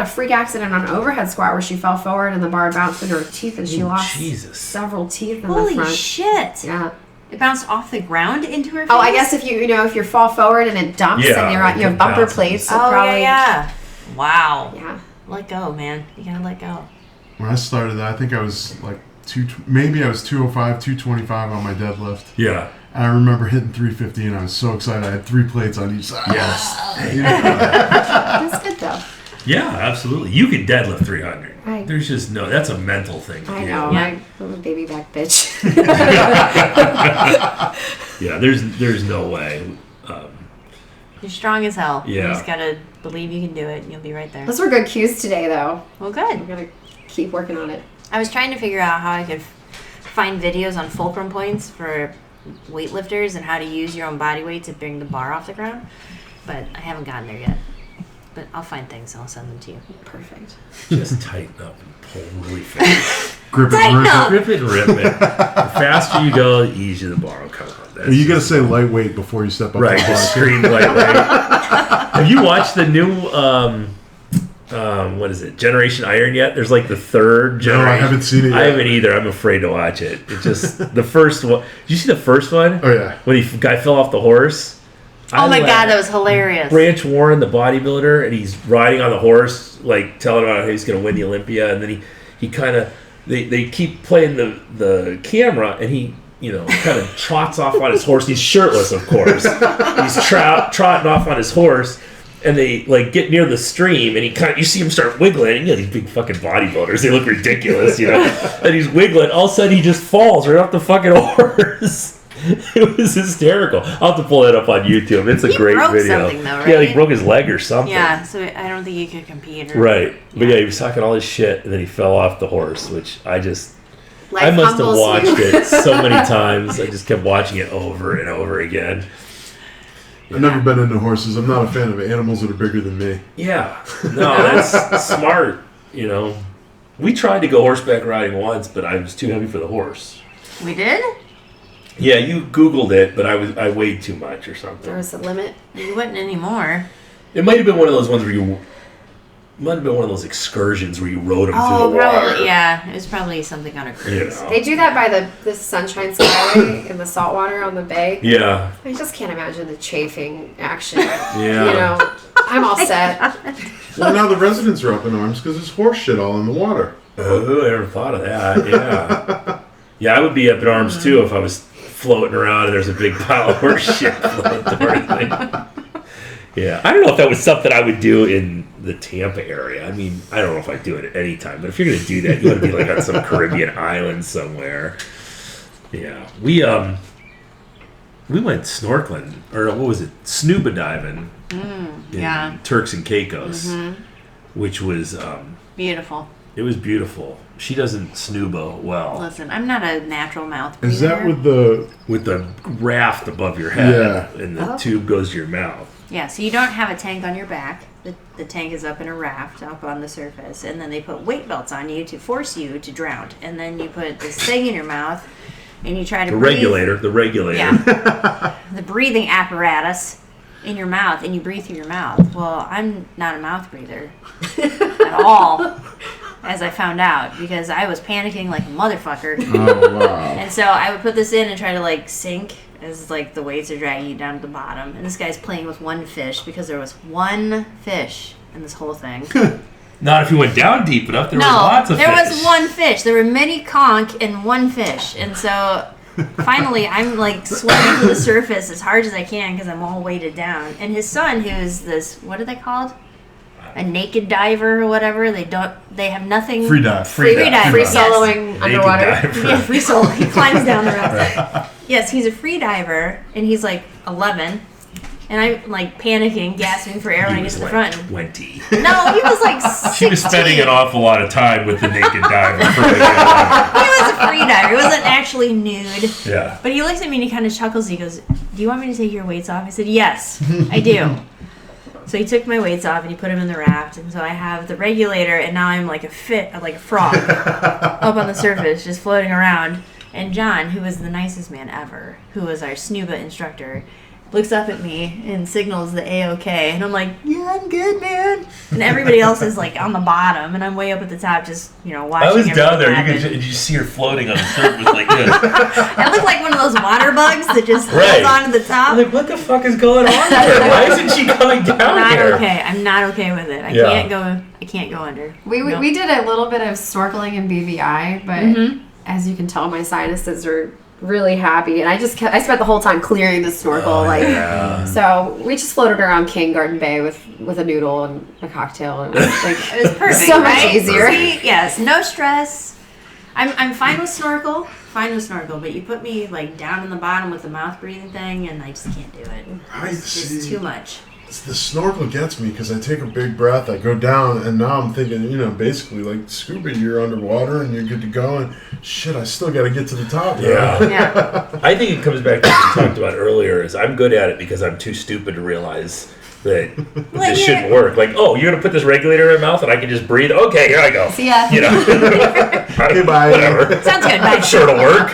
a freak accident on an overhead squat where she fell forward and the bar bounced into her teeth and she lost Jesus. several teeth in Holy the front. shit! Yeah. It bounced off the ground into her face? Oh, I guess if you fall forward and it dumps Yeah, and you it have bumper bounces. plates, it Oh, probably yeah. Wow. yeah. Let go, man. You gotta let go. When I started that, I think I was like 205, 225 on my deadlift. Yeah. And I remember hitting 350 and I was so excited. I had 3 plates on each side. Yes. That's good though. Yeah, absolutely. You can deadlift 300. Right. There's just that's a mental thing. to I do. know. Yeah. I'm a baby back bitch. Yeah, there's no way. You're strong as hell. Yeah. You just gotta believe you can do it and you'll be right there. Those were good cues today though. Well, I'm good. gonna keep working on it. I was trying to figure out how I could find videos on fulcrum points for weightlifters and how to use your own body weight to bring the bar off the ground, but I haven't gotten there yet. But I'll find things and I'll send them to you. Perfect. Just tighten up and pull really fast. Grip it, Tighten rip up. it. Rip it, rip it. The faster you go, the easier the bar will come up. That's You gotta just- say lightweight before you step up right, to the the bar. screen lightweight. Have you watched the new what is it, Generation Iron yet? There's like the third generation. No, I haven't seen it yet. I haven't either. I'm afraid to watch it. It just the first one. Did you see the first one? Oh yeah. When the guy fell off the horse. Oh my I god, that was hilarious. Branch Warren, the bodybuilder, and he's riding on the horse, like telling him how he's going to win the Olympia, and then he kind of they keep playing the camera, and he kind of trots off on his horse. He's shirtless, of course. He's trotting off on his horse, and they like get near the stream, and you see him start wiggling. And, these big fucking bodybuilders, they look ridiculous, and he's wiggling. All of a sudden, he just falls right off the fucking horse. It was hysterical. I'll have to pull that up on YouTube. It's a He great broke video. something, though, Yeah, right? he broke his leg or something. Yeah, so I don't think he could compete. Right. But yeah, he was talking all his shit, and then he fell off the horse, which I just... Life I must have humbles watched you. it so many times. I just kept watching it over and over again. I've never been into horses. I'm not a fan of animals that are bigger than me. Yeah. No, that's smart. You know, we tried to go horseback riding once, but I was too heavy for the horse. We did? Yeah, you Googled it, but I weighed too much or something. There was a limit. You wouldn't anymore. It might have been one of those ones where you... Might have been one of those excursions where you rode them through the water. Probably, yeah. It was probably something on a cruise. You know. They do that by the Sunshine Skyway in the saltwater on the bay. Yeah. I just can't imagine the chafing action. Yeah. You know, I'm all set. Well, now the residents are up in arms because there's horse shit all in the water. Oh, I never thought of that. Yeah. Yeah, I would be up in arms too if I was floating around and there's a big pile of horse shit floating towards me. Yeah, I don't know if that was something I would do in the Tampa area. I mean, I don't know if I'd do it at any time, but if you're going to do that, you want to be like on some Caribbean island somewhere. Yeah, we went snorkeling, or what was it, snuba diving in Turks and Caicos, which was Beautiful. it was beautiful. She doesn't snuba well. Listen, I'm not a natural mouth breather. Is that with the raft above your head, Yeah. and the tube goes to your mouth. Yeah, so you don't have a tank on your back. The tank is up in a raft up on the surface, and then they put weight belts on you to force you to drown. And then you put this thing in your mouth, and you try to breathe. The regulator. Yeah. The breathing apparatus in your mouth, and you breathe through your mouth. Well, I'm not a mouth breather at all, as I found out, because I was panicking like a motherfucker. Oh, wow. And so I would put this in and try to like sink as like the weights are dragging you down to the bottom. And this guy's playing with one fish because there was one fish in this whole thing. Not if you went down deep enough. There was lots of there fish. was one fish. There were many conch and one fish. And so finally I'm like swimming to the surface as hard as I can because I'm all weighted down. And his son, who's this, what are they called? A naked diver or whatever. They have nothing. Free dive. Free dive. Free Yes. soloing underwater. Yeah, free solo. He climbs down the raft. Yes, he's a free diver, and he's like 11. And I'm like panicking, gasping for air when I get to the front. 20. No, he was like 16. She was spending an awful lot of time with the naked diver. He was a free diver. He wasn't actually nude. Yeah. But he looks at me and he kind of chuckles. He goes, "Do you want me to take your weights off?" I said, "Yes, I do." So he took my weights off and he put them in the raft, and so I have the regulator, and now I'm like a frog up on the surface, just floating around. And John, who was the nicest man ever, who was our snuba instructor, looks up at me and signals the A-OK, and I'm like, "Yeah, I'm good, man." And everybody else is like on the bottom, and I'm way up at the top, just watching. I was down there. happen. You see her floating on the surface like this. I look like one of those water bugs that just Right. holds on to the top. I'm like, what the fuck is going on here? Why isn't she coming down Not here? okay. I'm not okay with it. I can't go under. We did a little bit of snorkeling in BVI, but as you can tell, my sinuses are really happy, and I spent the whole time clearing the snorkel. So we just floated around King Garden Bay with a noodle and a cocktail, and it was like It was perfect. so much right? easier. See? Yes, no stress. I'm fine with snorkel. But you put me like down in the bottom with the mouth breathing thing, and I just can't do it. It's too much. The snorkel gets me because I take a big breath, I go down, and now I'm thinking, basically like scuba, you're underwater and you're good to go, and shit, I still got to get to the top. Yeah. I think it comes back to what we talked about earlier, is I'm good at it because I'm too stupid to realize that this shouldn't work. Like, oh, you're going to put this regulator in my mouth and I can just breathe? Okay, here I go. See ya. Okay, bye. Whatever. Sounds good. I'm sure it'll work.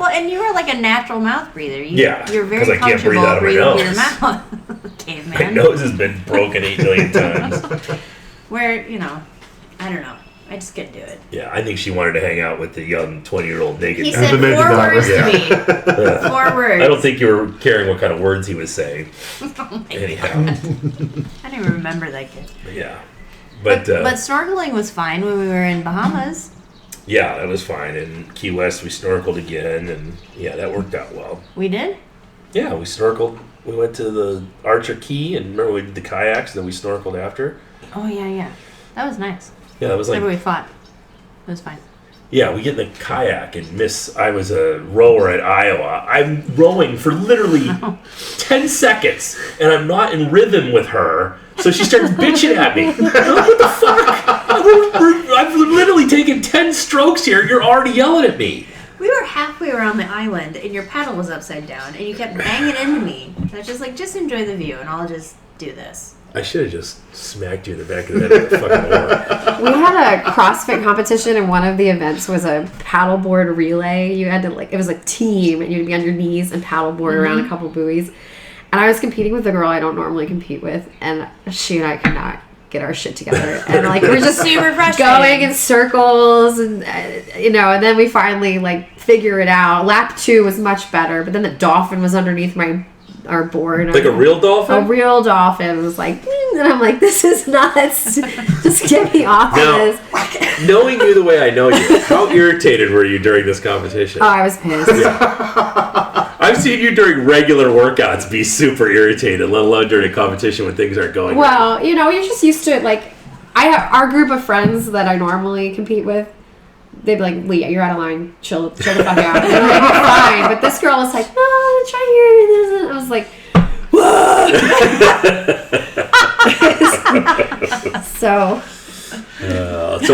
Well, and you were like a natural mouth breather. You're very 'cause I can't breathe comfortable out of my breathing through your nose. mouth. Caveman. My nose has been broken 8 million times. Where, I don't know. I just couldn't do it. Yeah, I think she wanted to hang out with the young 20-year-old naked He guy. said the naked 4 diver. words to me. 4 words. I don't think you were caring what kind of words he was saying. Anyhow, I don't even remember that kid. yeah. But snorkeling was fine when we were in Bahamas. Yeah, that was fine. In Key West, we snorkeled again, and yeah, that worked out well. We did? Yeah, we snorkeled. We went to the Archer Key, and remember we did the kayaks, and then we snorkeled after? Oh, yeah. That was nice. Yeah, that was like... Whenever we fought. It was fine. Yeah, we get in the kayak, and I was a rower at Iowa. I'm rowing for literally 10 seconds, and I'm not in rhythm with her, so she starts bitching at me. I'm like, what the fuck? I've literally taken 10 strokes here. You're already yelling at me. We were halfway around the island, and your paddle was upside down, and you kept banging into me. I was just like, just enjoy the view, and I'll just do this. I should have just smacked you in the back of the head with a fucking oar. We had a CrossFit competition, and one of the events was a paddleboard relay. You had to it was a team, and you'd be on your knees and paddleboard around a couple buoys. And I was competing with a girl I don't normally compete with, and she and I could not get our shit together. And we're just super frustrating. Going in circles, and and then we finally figure it out. Lap 2 was much better, but then the dolphin was underneath our board. Like a real dolphin? A real dolphin was and I'm like, this is nuts. Just get me off of this. Knowing you the way I know you, how irritated were you during this competition? Oh, I was pissed. Yeah. I've seen you during regular workouts be super irritated, let alone during a competition when things aren't going well. You're just used to it. I have our group of friends that I normally compete with. They'd be like, Leigh, you're out of line. Chill the fuck out. And I'm like, fine. But this girl was like, no, try here. And I was like, So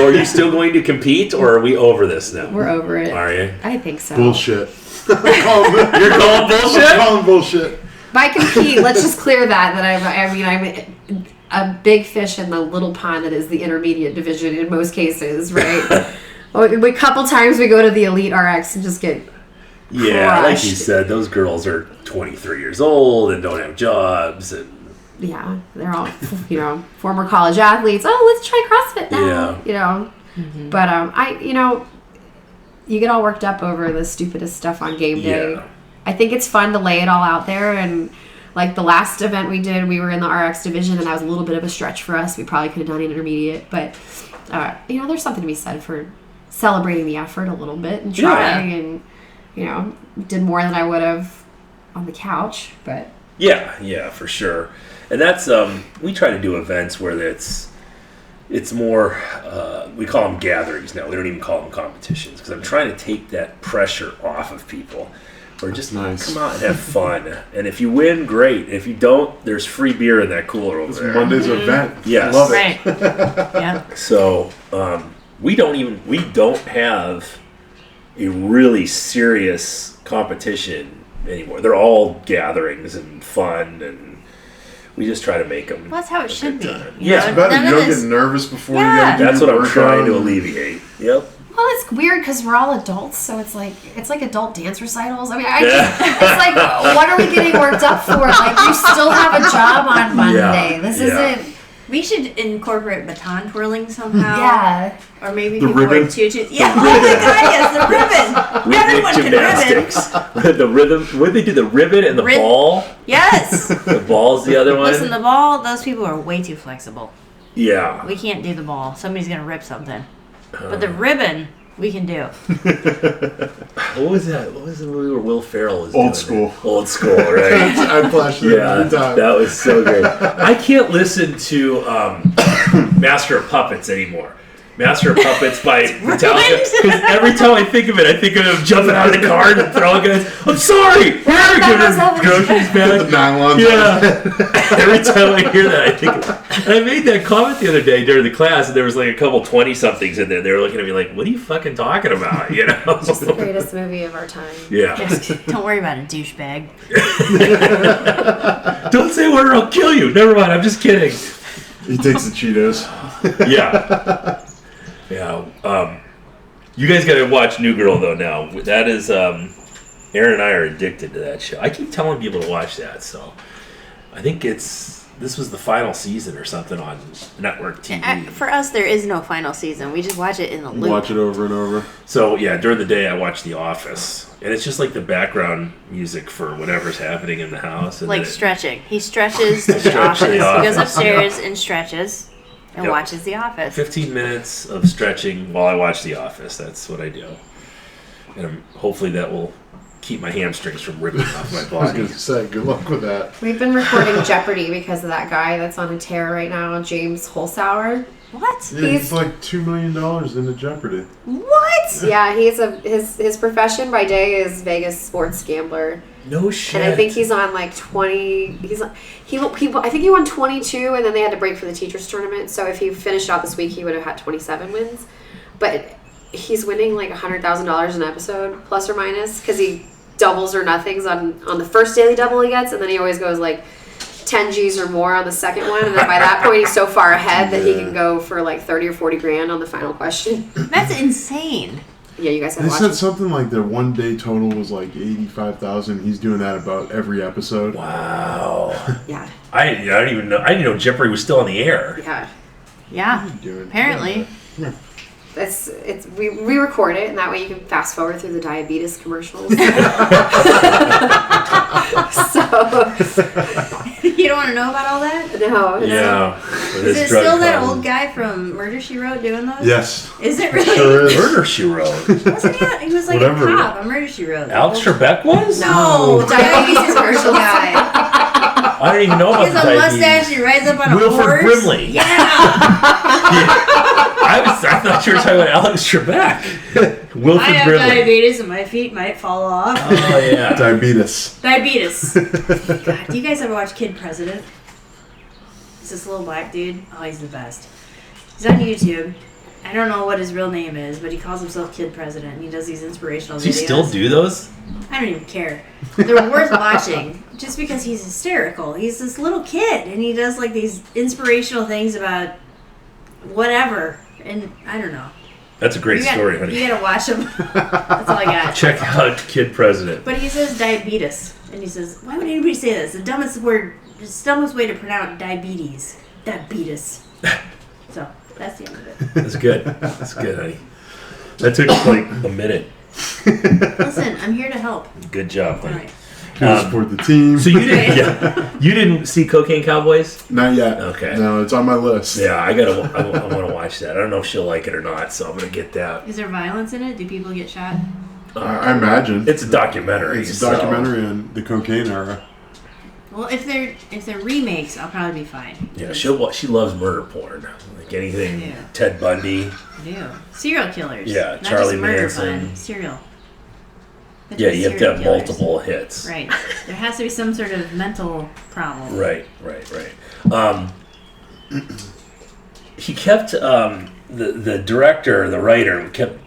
are you still going to compete, or are we over this now? We're over it. Are you? I think so. Bullshit. You're calling bullshit? I'm calling bullshit. By compete, let's just clear that I'm a big fish in the little pond that is the intermediate division in most cases, right? A couple times we go to the Elite RX and just get crushed. Like you said, those girls are 23 years old and don't have jobs, and yeah, they're all former college athletes. Oh, let's try CrossFit now. Yeah. But you get all worked up over the stupidest stuff on game day. Yeah. I think it's fun to lay it all out there, and the last event we did, we were in the RX division, and that was a little bit of a stretch for us. We probably could have done intermediate, but there's something to be said for celebrating the effort a little bit and trying, and did more than I would have on the couch. But yeah, for sure. And that's we try to do events where it's more we call them gatherings now. We don't even call them competitions, because I'm trying to take that pressure off of people. Or just come out and have fun. And if you win, great. If you don't, there's free beer in that cooler over there. Monday's event. Yes. Love it. Right. Yeah. So we don't have a really serious competition anymore. They're all gatherings and fun, and we just try to make them. Well, that's how it should be. Yeah, it's better. You don't get nervous before you gotta do that's what I'm trying to and alleviate. Yep. well, it's weird because we're all adults, so it's like adult dance recitals. I mean, it's like, what are we getting worked up for? You still have a job on Monday. Yeah. This isn't. We should incorporate baton twirling somehow. Yeah. Or maybe the people ribbon. wear tutus. Yeah. Oh my God, yes, the ribbon. Everyone can ribbon. The rhythm. What did they do? The ribbon and the ball. Yes. The ball's the other one. Listen, the ball. Those people are way too flexible. Yeah. We can't do the ball. Somebody's gonna rip something. But the ribbon, we can do. What was that? What was the movie where Will Ferrell was Old doing School. it? Old School, right? I flashed it every time. That was so great. I can't listen to Master of Puppets anymore. Master of Puppets by Metallica. Because every time I think of it, I think of him jumping out of the car and throwing it. I'm sorry! Here, give her groceries back. Nylon. Yeah. Every time I hear that, I think of it. And I made that comment the other day during the class, and there was a couple 20-somethings in there. They were looking at me like, what are you fucking talking about? It's the greatest movie of our time. Yeah. Don't worry about it, douchebag. Don't say a word or I'll kill you. Never mind, I'm just kidding. He takes the Cheetos. Yeah. Yeah. You guys got to watch New Girl, though, now. That is, Aaron and I are addicted to that show. I keep telling people to watch that, so I think this was the final season or something on network TV. For us, there is no final season. We just watch it in the loop. Watch it over and over. So, yeah, during the day I watch The Office, and it's just like the background music for whatever's happening in the house. And like stretching. He stretches to The Office. He goes upstairs and stretches. And watches The Office. 15 minutes of stretching while I watch The Office. That's what I do. And hopefully that will keep my hamstrings from ripping off my body. I was going to say, good luck with that. We've been recording Jeopardy because of that guy that's on a tear right now, James Holzhauer. What? Yeah, he's like $2 million into Jeopardy. What? Yeah, his profession by day is Vegas sports gambler. No shit. And I think he's on 20. I think he won 22, and then they had to break for the teachers tournament. So if he finished out this week, he would have had 27 wins. but he's winning like $100,000 an episode, plus or minus, because he doubles or nothings on the first daily double he gets, and then he always goes like 10 G's or more on the second one, and then by that point he's so far ahead that he can go for like 30 or 40 grand on the final question. That's insane. Yeah, you guys have They to watch said it. something like their one day total was like 85,000. He's doing that about every episode. Wow. Yeah. I don't even know. I didn't know Jeopardy was still on the air. Yeah. Yeah. Doing- Apparently. It's we record it, and that way you can fast forward through the diabetes commercials. So You don't want to know about all that? no. Yeah. Is it still that old guy from Murder, She Wrote doing those? Yes. Is it really? Sure is. Murder, She Wrote. Wasn't he? He was like Whatever. a cop on Murder, She Wrote. Alex Trebek was? No, diabetes commercial guy. I don't even know He about has the a diabetes. mustache. He rides up on a Wilford horse. Brimley. Yeah. I thought you were talking about Alex Trebek. Wilford I have Brimley. diabetes and my feet might fall off. Oh, yeah. Diabetes. Diabetes. God, do you guys ever watch Kid President? It's this little black dude. Oh, he's the best. He's on YouTube. I don't know what his real name is, but he calls himself Kid President, and he does these inspirational Does he videos. still do those? I don't even care. They're worth watching just because he's hysterical. He's this little kid, and he does like these inspirational things about whatever, and I don't know. That's a great story, honey. You gotta watch him. That's all I got. Check out Kid President. But he says diabetes, and he says, "Why would anybody say this? The dumbest way to pronounce diabetes. Diabetes." So that's the end of it. That's good. That's good, honey. That took like a minute. Listen, I'm here to help. Good job, All honey. right. Trying to support the team. So you didn't see Cocaine Cowboys? Not yet. Okay. No, it's on my list. Yeah, I want to watch that. I don't know if she'll like it or not, so I'm gonna get that. Is there violence in it? Do people get shot? I imagine. It's a documentary. It's a documentary on the cocaine era. Well, if they're remakes, I'll probably be fine. Yeah, she loves murder porn, like anything. Yeah. Ted Bundy. I do. Serial killers. Yeah, Not Charlie just murder Manson. fun. Serial. Yeah, you have to have Serial killers. multiple hits. Right. There has to be some sort of mental problem. Right. He kept the director, the writer kept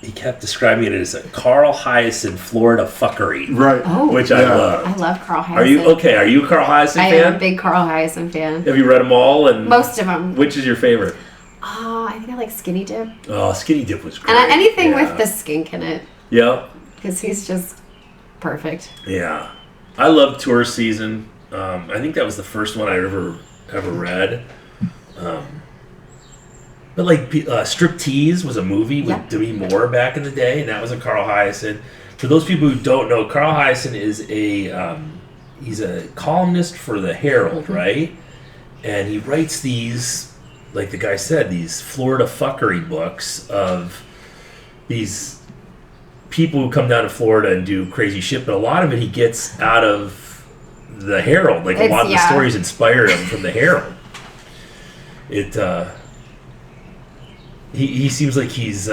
he kept describing it as a Carl Hyacin Florida fuckery, Right. Oh, which I love. I love Carl Hyacin. Are you okay? Are you a Carl Hyacin I fan? am a big Carl Hyacin fan. Have you read them all? And Most of them. Which is your favorite? Oh, I think I like Skinny Dip. Oh, Skinny Dip was great. And anything Yeah. with the skink in it, Yeah. because he's just perfect. Yeah, I love Tour Season. I think that was the first one I ever read. But like Striptease was a movie with Yeah. Demi Moore back in the day, and that was a Carl Hyacin. For those people who don't know, Carl Hyacin is he's a columnist for the Herald, right? And he writes these, like the guy said, these Florida fuckery books of these people who come down to Florida and do crazy shit, but a lot of it he gets out of the Herald. Like a lot of the stories inspired him from the Herald. He seems like he's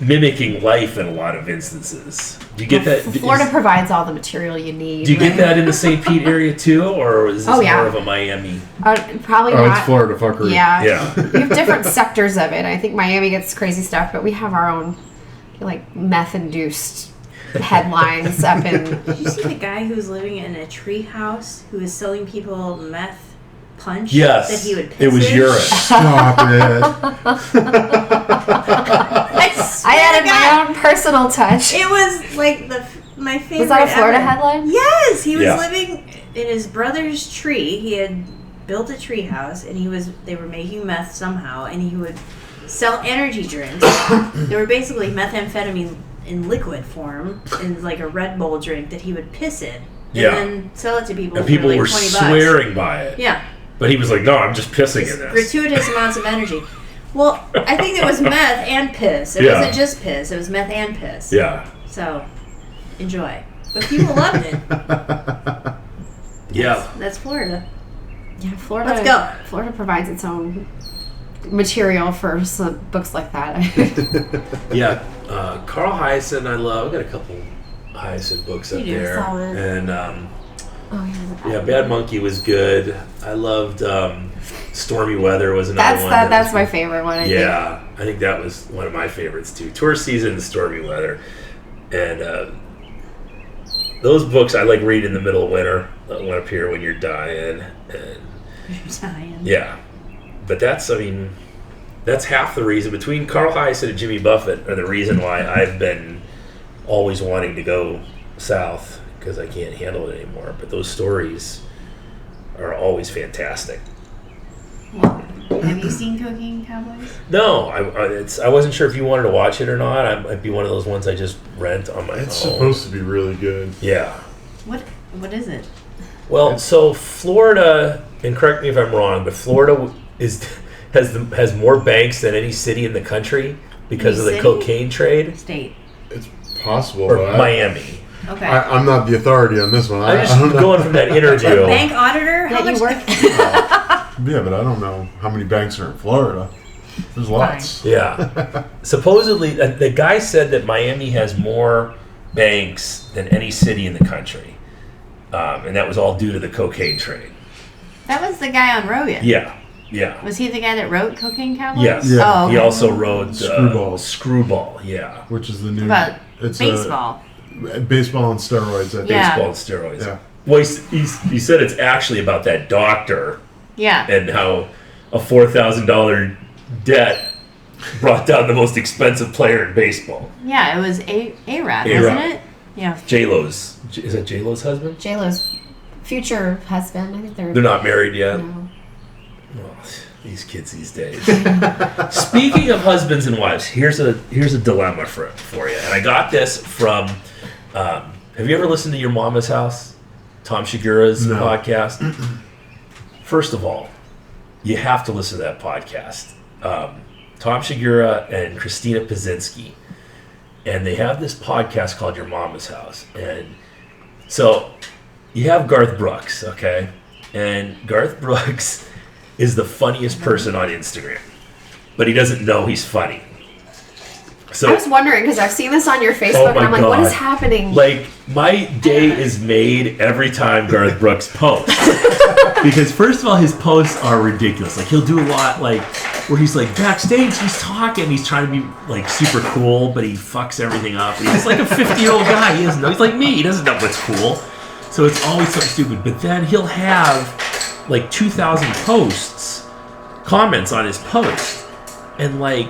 mimicking life in a lot of instances. Do you get that? Florida provides all the material you need. Do you get that in the St. Pete area too, or is this yeah. more of a Miami? Probably Oh, not. it's Florida fuckery. Yeah. Yeah. We have different sectors of it. I think Miami gets crazy stuff, but we have our own, like, meth-induced headlines up in... Did you see the guy who's living in a tree house who is selling people meth punch? Yes. That he would piss It was in? urine. Stop it. I added my own personal touch. It was like my favorite. Was that a Florida ever. headline? Yes, he was Yeah. living in his brother's tree. He had built a tree house, and they were making meth somehow, and he would sell energy drinks. They were basically methamphetamine in liquid form, in like a Red Bull drink that he would piss in, and then sell it to people. And people for like were $20. swearing by it. Yeah. But he was like, no, I'm just pissing in this. Gratuitous amounts of energy. Well, I think there was meth and piss. It wasn't just piss. It was meth and piss. Yeah. So, enjoy. But people loved it. Yeah. That's Florida. Yeah, Florida. Let's go. Florida provides its own material for some books like that. Yeah. Carl Hyacin, I love. I got a couple Hyacin books up You do, there. solid. And Oh, yeah, Bad Monkey was good. I loved Stormy Weather was another one. That's my favorite one. I think. I think that was one of my favorites too. Tour Season and Stormy Weather. And those books I like read in the middle of winter. That one up here when you're dying. And You're dying. yeah. But that's half the reason. Between Carl Hyacin and Jimmy Buffett are the reason why I've been always wanting to go south, because I can't handle it anymore. But those stories are always fantastic. Have you seen Cocaine Cowboys? No, I wasn't sure if you wanted to watch it or not. I might be one of those ones I just rent on my own. It's supposed to be really good. Yeah. What is it? Well, so Florida, and correct me if I'm wrong, but Florida has more banks than any city in the country because of the cocaine trade. State. It's possible. Or Miami. Okay. I'm not the authority on this one. I'm just going from that interview. Bank auditor? How much work? Yeah, but I don't know how many banks are in Florida. There's lots. Yeah. Supposedly, the guy said that Miami has more banks than any city in the country. And that was all due to the cocaine trade. That was the guy on Rogan. Yeah. Was he the guy that wrote Cocaine Cowboys? Yes. Yeah. Oh, okay. He also wrote Screwball. Yeah. Which is the new... About it's baseball. Baseball on steroids, I think. Yeah. Baseball and steroids. Yeah. Well, he said it's actually about that doctor Yeah. and how a $4,000 debt brought down the most expensive player in baseball. Yeah, it was A-Rod, A-Rod. wasn't it? Yeah. J-Lo's. Is that J-Lo's husband? J-Lo's future husband. I think They're not married yet? No. Oh, these kids these days. Speaking of husbands and wives, here's a dilemma for you. And I got this from, have you ever listened to Your Mama's House? Tom Segura's podcast? First of all, you have to listen to that podcast. Tom Segura and Christina Pazynski. And they have this podcast called Your Mama's House. And so you have Garth Brooks, okay? And Garth Brooks is the funniest person on Instagram, but he doesn't know he's funny. So I was wondering because I've seen this on your Facebook, and I'm like, what is happening? Like, my day is made every time Garth Brooks posts. Because first of all, his posts are ridiculous. Like, he'll do a lot, like, where he's like backstage, he's talking, he's trying to be like super cool, but he fucks everything up. He's like a 50-year-old guy. He doesn't know. He's like me. He doesn't know what's cool. So it's always something stupid. But then he'll have like 2,000 comments on his post, and like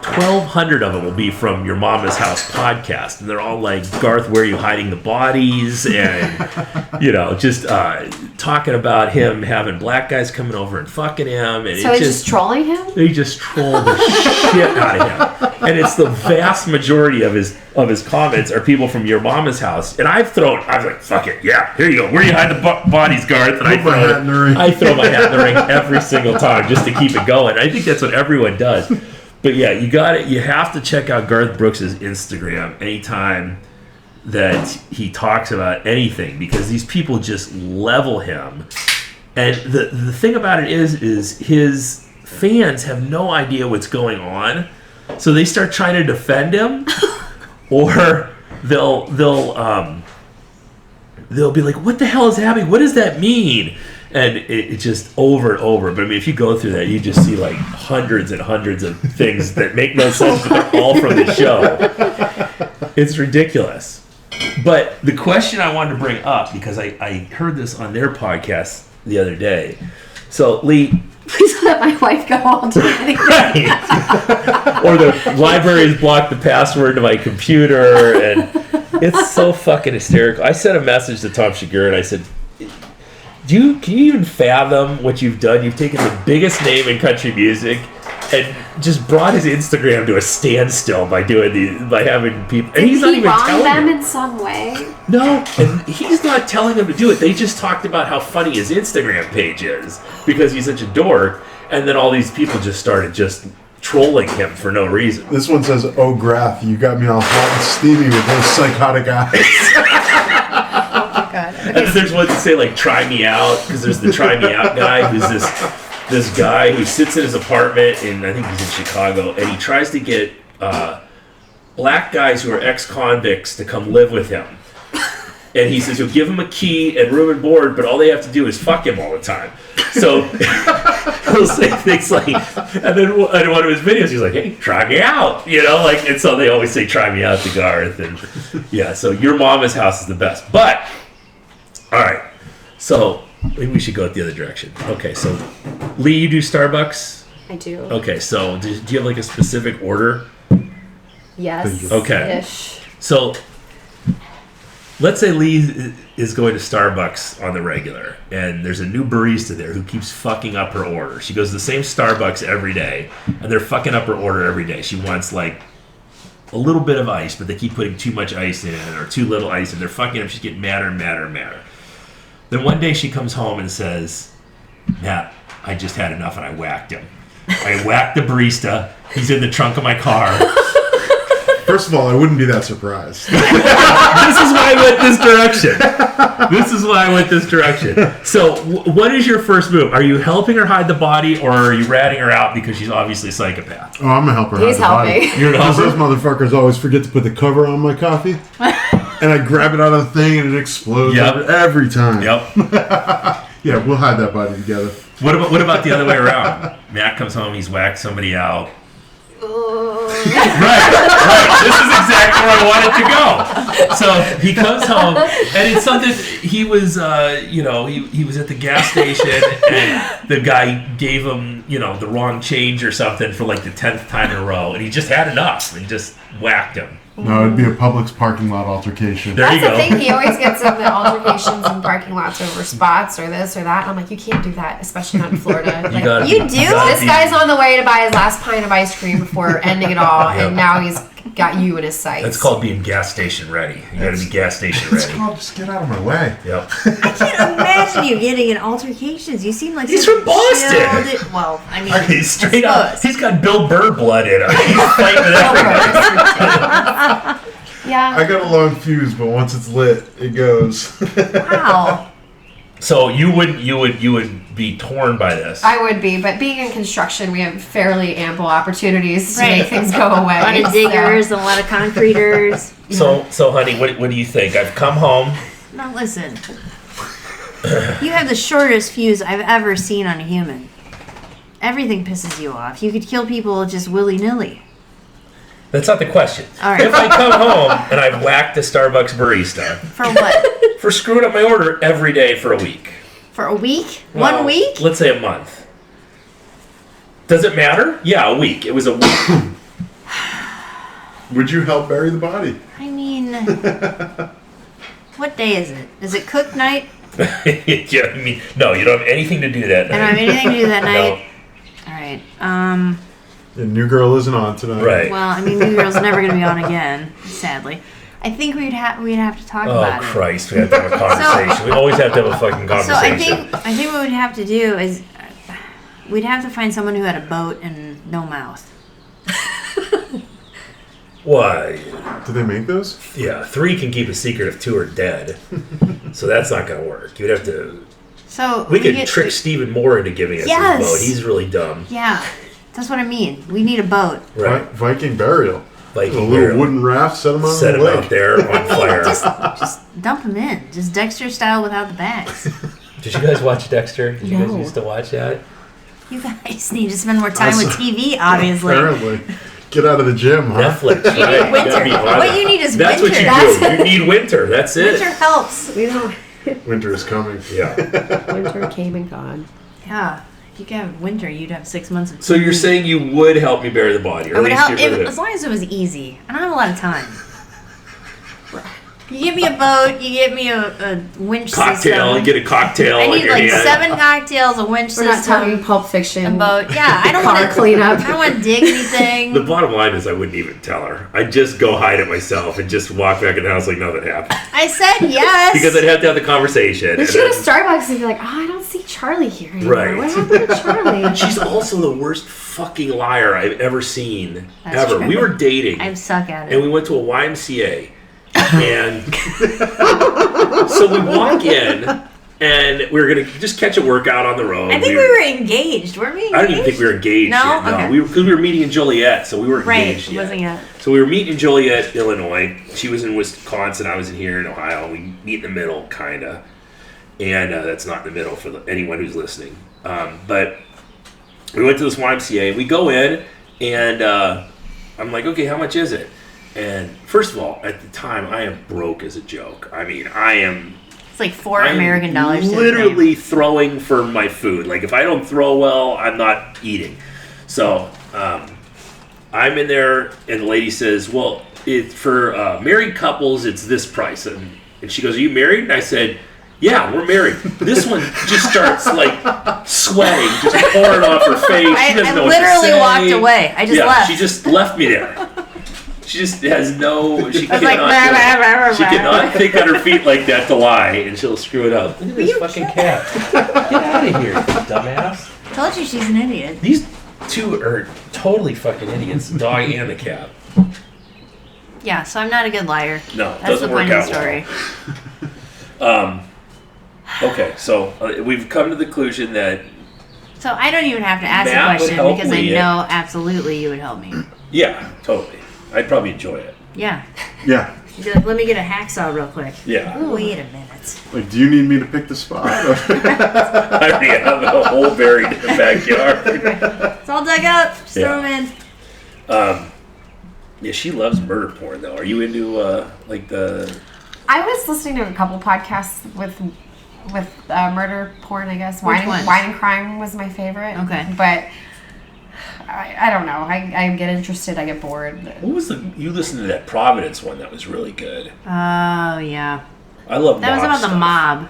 1,200 of them will be from Your Mama's House podcast, and they're all like, Garth, where are you hiding the bodies? And just talking about him having black guys coming over and fucking him, and so he's just trolling him. They just troll the shit out of him, and it's the vast majority of his comments are people from Your Mama's House. And I was like, fuck it, yeah, here you go. Where are you hiding the bodies, Garth? And I throw my hat in the ring every single time just to keep it going. I think that's what everyone does. But yeah, you have to check out Garth Brooks' Instagram anytime that he talks about anything, because these people just level him. And the thing about it is his fans have no idea what's going on, so they start trying to defend him, or they'll be like, "What the hell is happening? What does that mean?" And it just over and over. But I mean, if you go through that, you just see like hundreds and hundreds of things that make no sense, but they're all from the show. It's ridiculous. But the question I wanted to bring up, because I heard this on their podcast the other day. So, Leigh, please let my wife go on to anything. Right. Or the library has blocked the password to my computer, and it's so fucking hysterical. I sent a message to Tom Segura, and I said, can you even fathom what you've done? You've taken the biggest name in country music and just brought his Instagram to a standstill by having people. And he's not even telling them them in some way. No, and he's not telling them to do it. They just talked about how funny his Instagram page is because he's such a dork, and then all these people just started just trolling him for no reason. This one says, "Oh, Graf, you got me all hot and steamy with those psychotic eyes." And then there's one to say like "try me out," because there's the "try me out" guy who's this guy who sits in his apartment in, I think he's in Chicago, and he tries to get black guys who are ex-convicts to come live with him. And he says, you'll give him a key and room and board, but all they have to do is fuck him all the time. So he'll say things like, and then in one of his videos, he's like, hey, try me out, and so they always say, try me out to Garth. And yeah, so your mama's house is the best. But, all right, so maybe we should go the other direction. Okay, so Leigh, you do Starbucks? I do. Okay, so do you have like a specific order? Yes. Okay. Ish. So let's say Leigh is going to Starbucks on the regular, and there's a new barista there who keeps fucking up her order. She goes to the same Starbucks every day, and they're fucking up her order every day. She wants like a little bit of ice, but they keep putting too much ice in or too little ice, and they're fucking up. She's getting madder and madder and madder. Then one day she comes home and says, Matt, I just had enough and I whacked him. I whacked the barista. He's in the trunk of my car. First of all, I wouldn't be that surprised. This is why I went this direction. So, what is your first move? Are you helping her hide the body, or are you ratting her out because she's obviously a psychopath? Oh, I'm gonna help her. He's helping. You're Because those motherfuckers always forget to put the cover on my coffee, and I grab it out of the thing and it explodes every time. Yep. Yeah, we'll hide that body together. What about the other way around? Matt comes home, he's whacked somebody out. Right. This is exactly where I wanted to go. So he comes home, and it's something he was, he was at the gas station, and the guy gave him, the wrong change or something for like the 10th time in a row, and he just had enough and just whacked him. No, it'd be a Publix parking lot altercation. There you go. That's the thing. He always gets in the altercations in parking lots over spots or this or that. And I'm like, you can't do that, especially not in Florida. You do? This guy's on the way to buy his last pint of ice cream before ending it all, and now he's got you in his sights. That's called being gas station ready. You got to be gas station It's ready. called just get out of my way. Yep. I can't imagine you getting in altercations. You seem like He's such from Boston. chilled- Well, I mean, He's straight I up. suppose. He's got Bill Burr blood in him. He's fighting with everybody. Yeah. I got a long fuse, but once it's lit, it goes. Wow. So you would be torn by this. I would be, but being in construction, we have fairly ample opportunities to Right. make things go away. A lot of diggers, a lot of concreters. So honey, what do you think? I've come home. Now listen. You have the shortest fuse I've ever seen on a human. Everything pisses you off. You could kill people just willy-nilly. That's not the question. All right. If I come home and I've whacked a Starbucks barista For what? for screwing up my order every day for a week. For a week? Well, 1 week? Let's say a month. Does it matter? Yeah, a week. It was a week. Would you help bury the body? I mean, what day is it? Is it cook night? Yeah, I mean, no, you don't have anything to do that I night. don't have anything to do that No. night. All right. The new girl isn't on tonight. Right. Well, I mean, New Girl's never going to be on again, sadly. I think we'd have to talk Oh about Christ, we have to have a conversation. We always have to have a fucking it. So conversation. I think what we'd have to do is we'd have to find someone who had a boat and no mouth. Why? Do they make those? Yeah, 3 can keep a secret if 2 are dead. So that's not going to work. You'd have to. So We could trick Stephen Moore into giving us Yes. his boat. He's really dumb. Yeah, that's what I mean. We need a boat. Right. Viking burial. Viking A little burial. wooden raft, set them on Set the him lake. out there on fire. Just dump them in. Just Dexter style without the bags. Did you guys watch Dexter? Did you guys No. used to watch that? You guys need to spend more time with TV, obviously. Apparently. Get out of the gym, huh? Netflix, right? You need winter. gotta be on What it. you need is That's winter. what you do. You need winter. That's it. Winter helps. We don't. Winter is coming. Yeah. Winter came and gone. Yeah. If you could have winter, you'd have 6 months of So you're TV. saying you would help me bury the body, or I at would least help get rid of as it? long as it was easy. I don't have a lot of time. You give me a boat, you give me a winch Cocktail. system. You get a cocktail. I in need your like hand. 7 cocktails, a winch We're not system, talking Pulp Fiction. a boat. Yeah, I don't car want to cleanup. I don't want to dig anything. The bottom line is I wouldn't even tell her. I'd just go hide it myself and just walk back in the house like nothing happened. I said yes. Because I'd have to have the conversation. They and should go to then- Starbucks and be like, oh, I don't see Charlie here anymore. Right. What happened to Charlie? She's also the worst fucking liar I've ever seen. That's ever. true. We were dating. I suck at And it. we went to a YMCA. And so we walk in, And we were going to just catch a workout on the road. I think we were engaged, weren't we? I don't even think we were engaged No? yet. Okay. Because we were meeting in Joliet, so we weren't engaged Right, yet. wasn't yet. So we were meeting in Joliet, Illinois. She was in Wisconsin. I was in here in Ohio. We meet in the middle, kind of. And that's not in the middle for anyone who's listening. But we went to this YMCA. We go in, and I'm like, okay, how much is it? And first of all, at the time, I am broke as a joke. I mean, It's like $4 American dollars. literally throwing for my food. Like, if I don't throw well, I'm not eating. So I'm in there, and the lady says, well, for married couples, it's this price. And she goes, are you married? And I said, yeah, we're married. This one just starts like sweating, just pouring off her face. She doesn't know what to say. I literally walked away. I just left. She just left me there. She just has no. She I was like, she cannot think on her feet like that to lie, and she'll screw it up. Look at this fucking cat. Get out of here, you dumbass. Told you she's an idiot. These two are totally fucking idiots, the dog and the cat. Yeah, so I'm not a good liar. No, it That's doesn't the work point of out the story. well. Okay, so we've come to the conclusion that So I don't even have to ask Matt a would question help because I me, know absolutely you would help me. yeah, totally. I'd probably enjoy it. Yeah. Yeah. You'd be like, let me get a hacksaw real quick. Yeah. Wait a minute. Like, do you need me to pick the spot? I already have a hole buried in the backyard. It's all dug up. Just throw them in. Yeah, she loves murder porn though. Are you into like the? I was listening to a couple podcasts with murder porn, I guess. Which ones? Wine and Crime was my favorite. Okay. But I don't know. I get interested. I get bored. What was you listened to that Providence one that was really good? Oh, yeah. I love That was about stuff. the mob.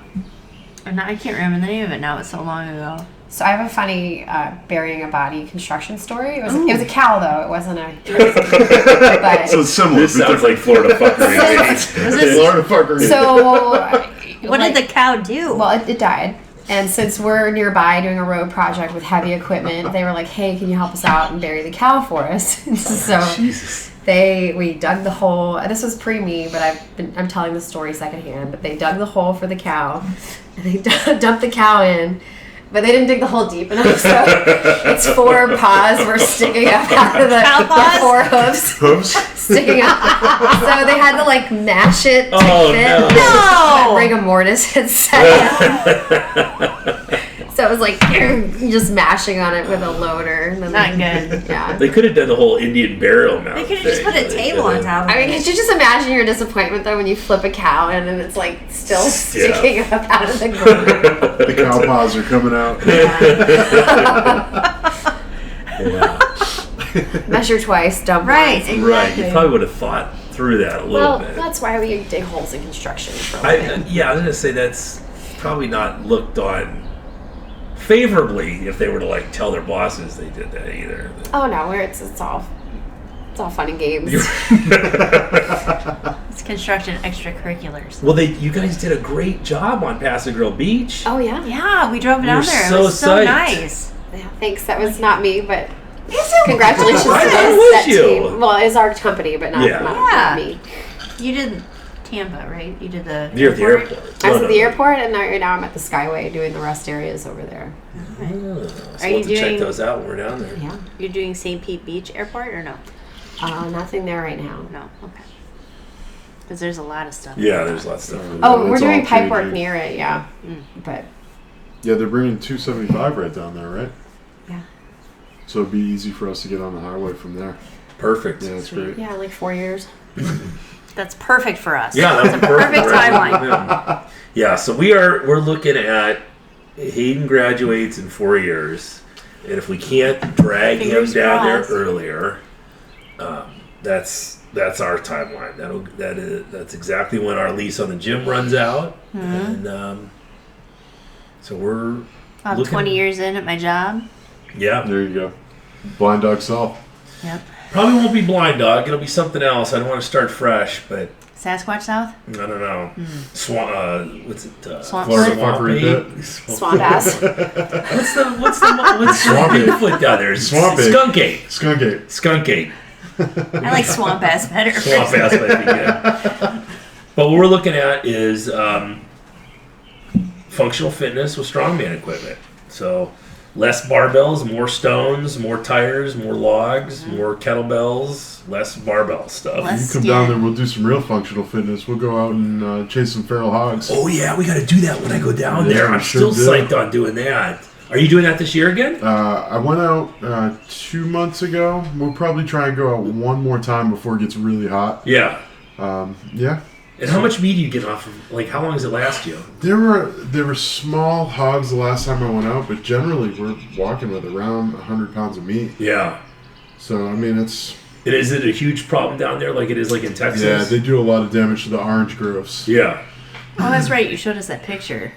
And I can't remember the name of it now. It's so long ago. So I have a funny burying a body construction story. It was a cow though. It wasn't a. But So it's similar. This sounds like Florida fuckery. Was this, Florida fucker. so what did the cow do? well, it died. And since we're nearby doing a road project with heavy equipment, they were like, "Hey, can you help us out and bury the cow for us?" So Jesus. we dug the hole. This was pre me, but I'm telling the story secondhand. But they dug the hole for the cow, and they dumped the cow in. But they didn't dig the hole deep enough, so its four paws were sticking up out of the four hooves sticking up. So they had to like mash it to fit. No. That rigor mortis had set in. So it was like just mashing on it with a loader. And then Not good. Yeah. They could have done the whole Indian burial mound. They could have just put a table on top of I mean, it. could you just imagine your disappointment though when you flip a cow and then it's like still sticking up out of the ground? The cow paws are coming out. Yeah. Measure twice, dump Right, once. exactly. Right. You probably would have thought through that a little Well, bit. that's why we dig holes in construction for a I living. was gonna say that's probably not looked on favorably if they were to like tell their bosses they did that either. Oh no, it's all fun and games. It's construction extracurriculars. Well, you guys did a great job on Paso Grill Beach. Oh yeah. Yeah, we drove We down were there. so It was so psyched. nice. Yeah, thanks. That was not me, but congratulations to Why those, was that you? team. Well, it's our company, but not, Yeah. not me. You did Tampa, right? You did the You're at the airport. I was No, at the no. airport, and right now I'm at the Skyway doing the rest areas over there. So Are we'll you have to check doing- those out when we're down there. Yeah. You're doing St. Pete Beach Airport or no? Nothing there right now. No. Okay. Because there's a lot of stuff. Yeah, there's lots of stuff. Oh, we're It's doing all pipe work 3D. near it, yeah. But Yeah, they're bringing 275 right down there, right? yeah, So it'd be easy for us to get on the highway from there. Perfect. Yeah, that's great. yeah, like 4 years. That's perfect for us. Yeah, that's a perfect timeline. Yeah, so we're looking at Hayden graduates in 4 years, and if we can't drag him Fingers down there crossed. earlier, that's our timeline. That's exactly when our lease on the gym runs out, and so we're I'm looking- 20 years in at my job. yeah. There you go. Blind dog self. Yep. Probably won't be blind dog. It'll be something else. I don't want to start fresh, but Sasquatch South? I don't know. What's it? Swamp Florida Foot? fuckery ape? bit. Swamp ass. What's the Swamp ape. Bigfoot down there? Swamp ape. Skunk ape. Skunk ape. Skunk ape. I like Swamp Ass better. Swamp ass might be good. But what we're looking at is functional fitness with strongman equipment. So less barbells, more stones, more tires, more logs, more kettlebells, less barbell stuff. You come down there, we'll do some real functional fitness. We'll go out and chase some feral hogs. Oh yeah, we got to do that when I go down there. I'm still psyched on doing that. Are you doing that this year again? I went out 2 months ago. We'll probably try and go out one more time before it gets really hot. Yeah. Yeah. And how much meat do you get off of? Like, how long does it last you? There were small hogs the last time I went out, but generally we're walking with around 100 pounds of meat. Yeah. So, I mean, it's... Is it a huge problem down there like it is like in Texas? Yeah, they do a lot of damage to the orange groves. Yeah. Oh, that's right. You showed us that picture.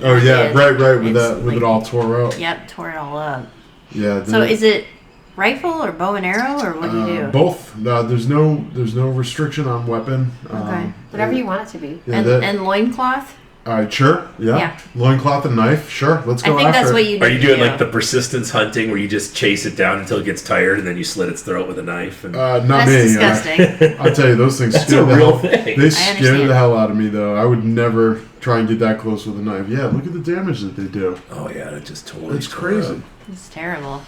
Oh, yeah, right, with it all tore out. Yep, tore it all up. Yeah. So is it rifle or bow and arrow, or what do you do? Both. There's no restriction on weapon. Okay. Whatever you want it to be. Yeah, and loincloth? Sure. Yeah. Loincloth and knife. Sure. Let's go after it. I think that's what you do. Are you doing like the persistence hunting where you just chase it down until it gets tired and then you slit its throat with a knife? And... Not that's me. Disgusting. I'll tell you, those things That's a real thing. They scare the hell out of me, though. I would never try and get that close with a knife. Yeah, look at the damage that they do. Oh, yeah, that just totally... It's crazy. It's terrible.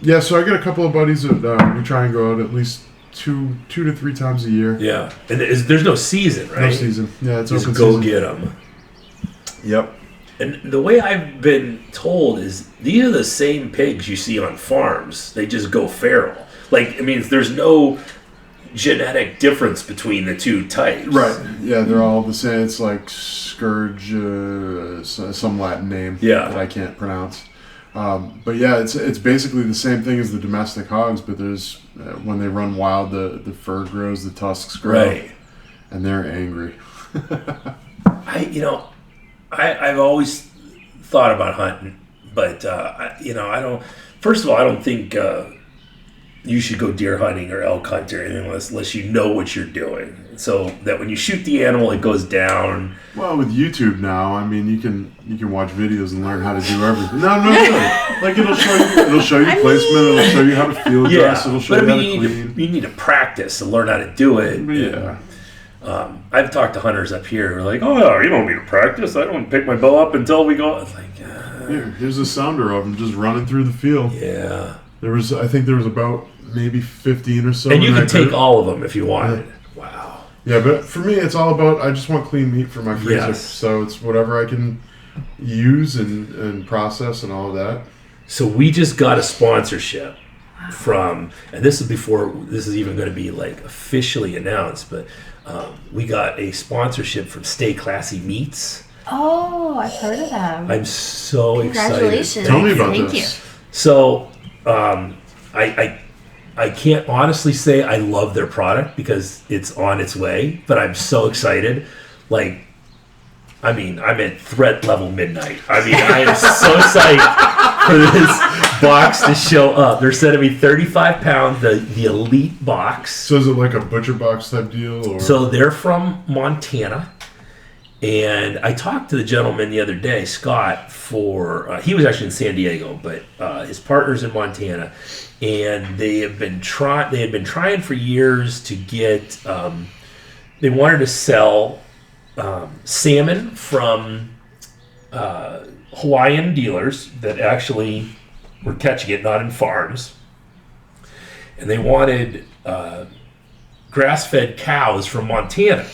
Yeah, so I got a couple of buddies that we try and go out at least two to three times a year. Yeah, and there's no season, right? No season. Yeah, it's just open go season. get them. Yep. And the way I've been told is these are the same pigs you see on farms. They just go feral. Like, I mean, there's no genetic difference between the two types. Right. Yeah, they're all the same. It's like scourge, some Latin name that I can't pronounce. But yeah, it's basically the same thing as the domestic hogs, but there's when they run wild, the fur grows, the tusks grow, right, and they're angry. I've always thought about hunting, but I don't. First of all, I don't think you should go deer hunting or elk hunting or anything unless you know what you're doing, so that when you shoot the animal, it goes down. Well, with YouTube now, I mean, you can watch videos and learn how to do everything. No, like it'll show you placement, it'll show you how to field dress, it'll show you how to clean. You need to practice and learn how to do it. But yeah. I've talked to hunters up here who are like, oh, you don't need to practice. I don't pick my bow up until we go. It's like, here's a sounder of them just running through the field. Yeah. I think there was about maybe 15 or so. And you can take all of them if you wanted. Wow. Yeah, but for me, it's all about, I just want clean meat for my freezer. Yes. So it's whatever I can use and process and all of that. So we just got a sponsorship from, and this is before this is even going to be like officially announced, but we got a sponsorship from Stay Classy Meats. Oh, I've heard of them. I'm so excited. Congratulations. Tell me about Thank this. You. So I can't honestly say I love their product because it's on its way, but I'm so excited. Like, I mean, I'm at threat level midnight. I mean, I am so psyched for this box to show up. They're sending me 35 pounds, the elite box. So is it like a butcher box type deal? Or? So they're from Montana. And I talked to the gentleman the other day, Scott, he was actually in San Diego, but his partner's in Montana. And they had been trying for years to get, they wanted to sell salmon from Hawaiian dealers that actually were catching it, not in farms. And they wanted grass-fed cows from Montana.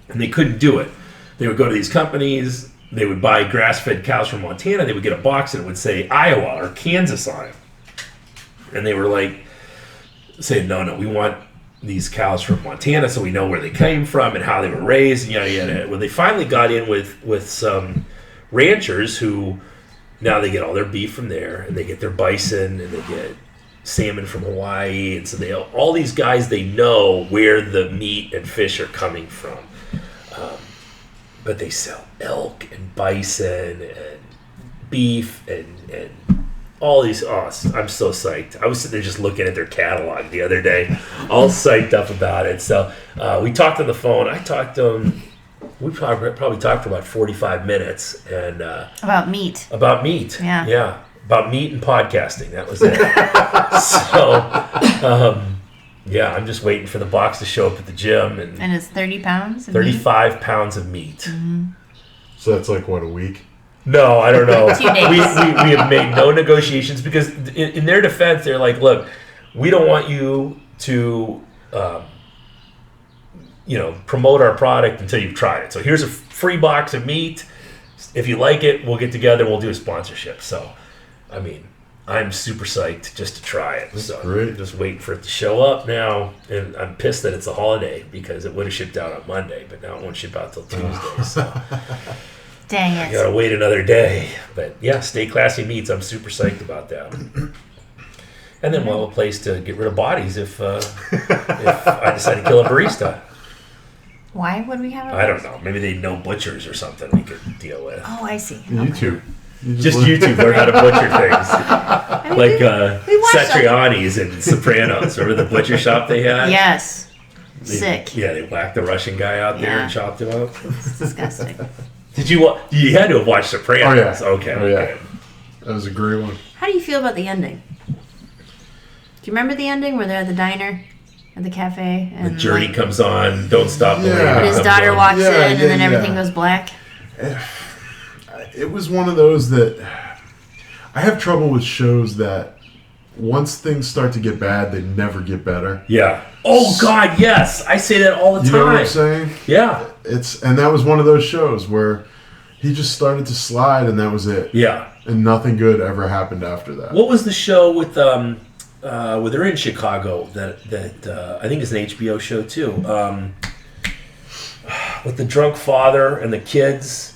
And they couldn't do it. They would go to these companies, they would buy grass-fed cows from Montana, they would get a box and it would say Iowa or Kansas on it. And they were like, saying, no, we want these cows from Montana so we know where they came from and how they were raised and yada yada. Well, they finally got in with some ranchers who now they get all their beef from there and they get their bison and they get salmon from Hawaii, and so all these guys, they know where the meat and fish are coming from. But they sell elk and bison and beef and all these. Oh, I'm so psyched. I was sitting there just looking at their catalog the other day, all psyched up about it. So we talked on the phone. I talked to them. We probably talked for about 45 minutes. And about meat. About meat. Yeah. About meat and podcasting. That was it. So, I'm just waiting for the box to show up at the gym. And it's 30 pounds? 35 pounds of meat. Mm-hmm. So that's like, what, a week? No, I don't know. 2 days. We have made no negotiations because in their defense, they're like, look, we don't want you to, promote our product until you've tried it. So here's a free box of meat. If you like it, we'll get together and we'll do a sponsorship. So, I mean, I'm super psyched just to try it. So Great. I'm just waiting for it to show up now. And I'm pissed that it's a holiday because it would have shipped out on Monday, but now it won't ship out till Tuesday. So Dang I it. gotta wait another day. But yeah, Stay Classy Meats, I'm super psyched about that. And then we'll have a place to get rid of bodies if I decide to kill a barista. Why would we have a I don't know. Maybe they know butchers or something we could deal with. Oh, I see. YouTube. You Just learn- YouTube, learn how to butcher things. I mean, Like we watched Satriani's and Sopranos. Remember the butcher shop they had? Yes. They- Sick. Yeah, they whacked the Russian guy out there Yeah. and chopped him up. It's disgusting. Did you? You had to have watched Sopranos. Oh, yeah. Okay. Oh, yeah. Okay. That was a great one. How do you feel about the ending? Do you remember the ending where they're at the diner, at the cafe, The and journey like, comes on. Don't stop believing. Yeah. and his comes daughter on. walks Yeah, in, and then yeah, everything yeah. goes black? It was one of those that I have trouble with shows that once things start to get bad, they never get better. Yeah. Oh God, yes. I say that all the You time. know what I'm saying? Yeah. And that was one of those shows where he just started to slide, and that was it. Yeah. And nothing good ever happened after that. What was the show with where they're in Chicago that I think is an HBO show too? With the drunk father and the kids.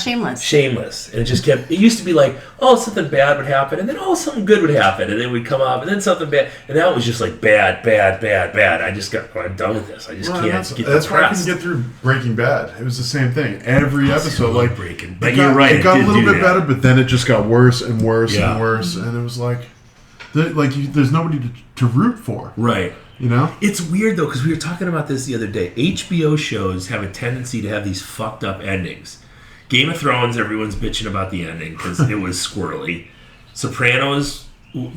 Shameless. Shameless. And it just kept, it used to be like, oh, something bad would happen, and then, oh, something good would happen, and then we'd come up, and then something bad, and now it was just like bad. I'm done with this. I just Well, can't that's get why I depressed. couldn't get through Breaking Bad. It was the same thing. Every episode, like Breaking, it but got, you're right. It got a did little do bit that. better, but then it just got worse and worse Yeah. and worse, and it was like, there's nobody to root for. Right. You know? It's weird though, because we were talking about this the other day. HBO shows have a tendency to have these fucked up endings. Game of Thrones, everyone's bitching about the ending because it was squirrely. Sopranos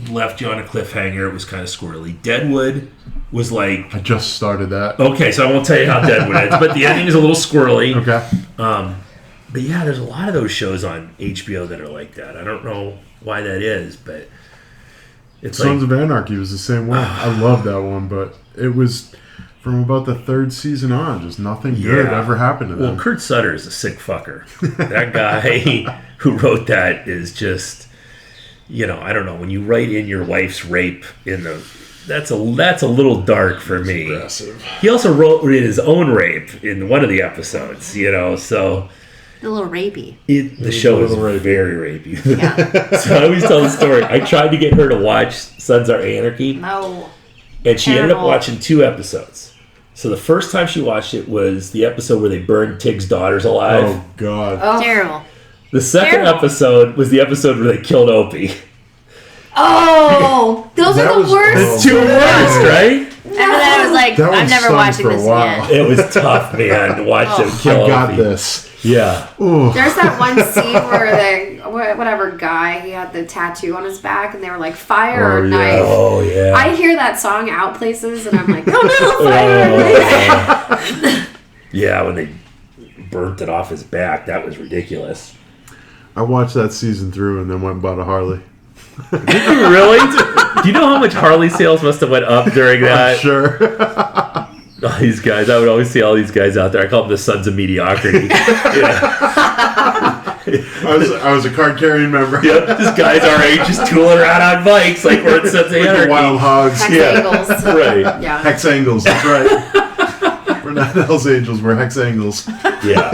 left you on a cliffhanger. It was kind of squirrely. Deadwood was like... I just started that. Okay, so I won't tell you how Deadwood ends, but the ending is a little squirrely. Okay. But yeah, there's a lot of those shows on HBO that are like that. I don't know why that is, but it's Sons like... of Anarchy was the same way. I love that one, but it was from about the third season on, just nothing good Yeah. ever happened to them. Well, Kurt Sutter is a sick fucker. That guy who wrote that is just, I don't know. When you write in your wife's rape that's a little dark for me. Aggressive. He also wrote in his own rape in one of the episodes, so A little rapey. the show is a little rapey. very rapey. Yeah. So I always tell the story. I tried to get her to watch Sons of Anarchy, No. and she ended up Terrible. watching 2 episodes. So the first time she watched it was the episode where they burned Tig's daughters alive. Oh, God. Oh. Terrible. The second Terrible. episode was the episode where they killed Opie. Oh, those That are the was- worst. It's 2 worst, right? After that, I was like, That one I'm never stung watching for a this while. again. It was tough, man, to watch them kill I got Opie. this. Yeah. Ooh. There's that one scene where whatever guy, he had the tattoo on his back, and they were like, fire or Oh, yeah. knife. Oh, yeah. I hear that song out places, and I'm like, oh no, fire or knife. Yeah, when they burnt it off his back, that was ridiculous. I watched that season through and then went and bought a Harley. Did you really? Do you know how much Harley sales must have went up during that? Sure. All these guys, I would always see all these guys out there. I call them the sons of mediocrity. Yeah. I was a card carrying member. Yep, just guys our age just tooling around on bikes like we're in Sons of Like the Anarchy. Wild Hogs. Hex Yeah. angles. Right. Yeah. Hex Angles, that's right. We're not Hells Angels, we're Hex Angles. Yeah.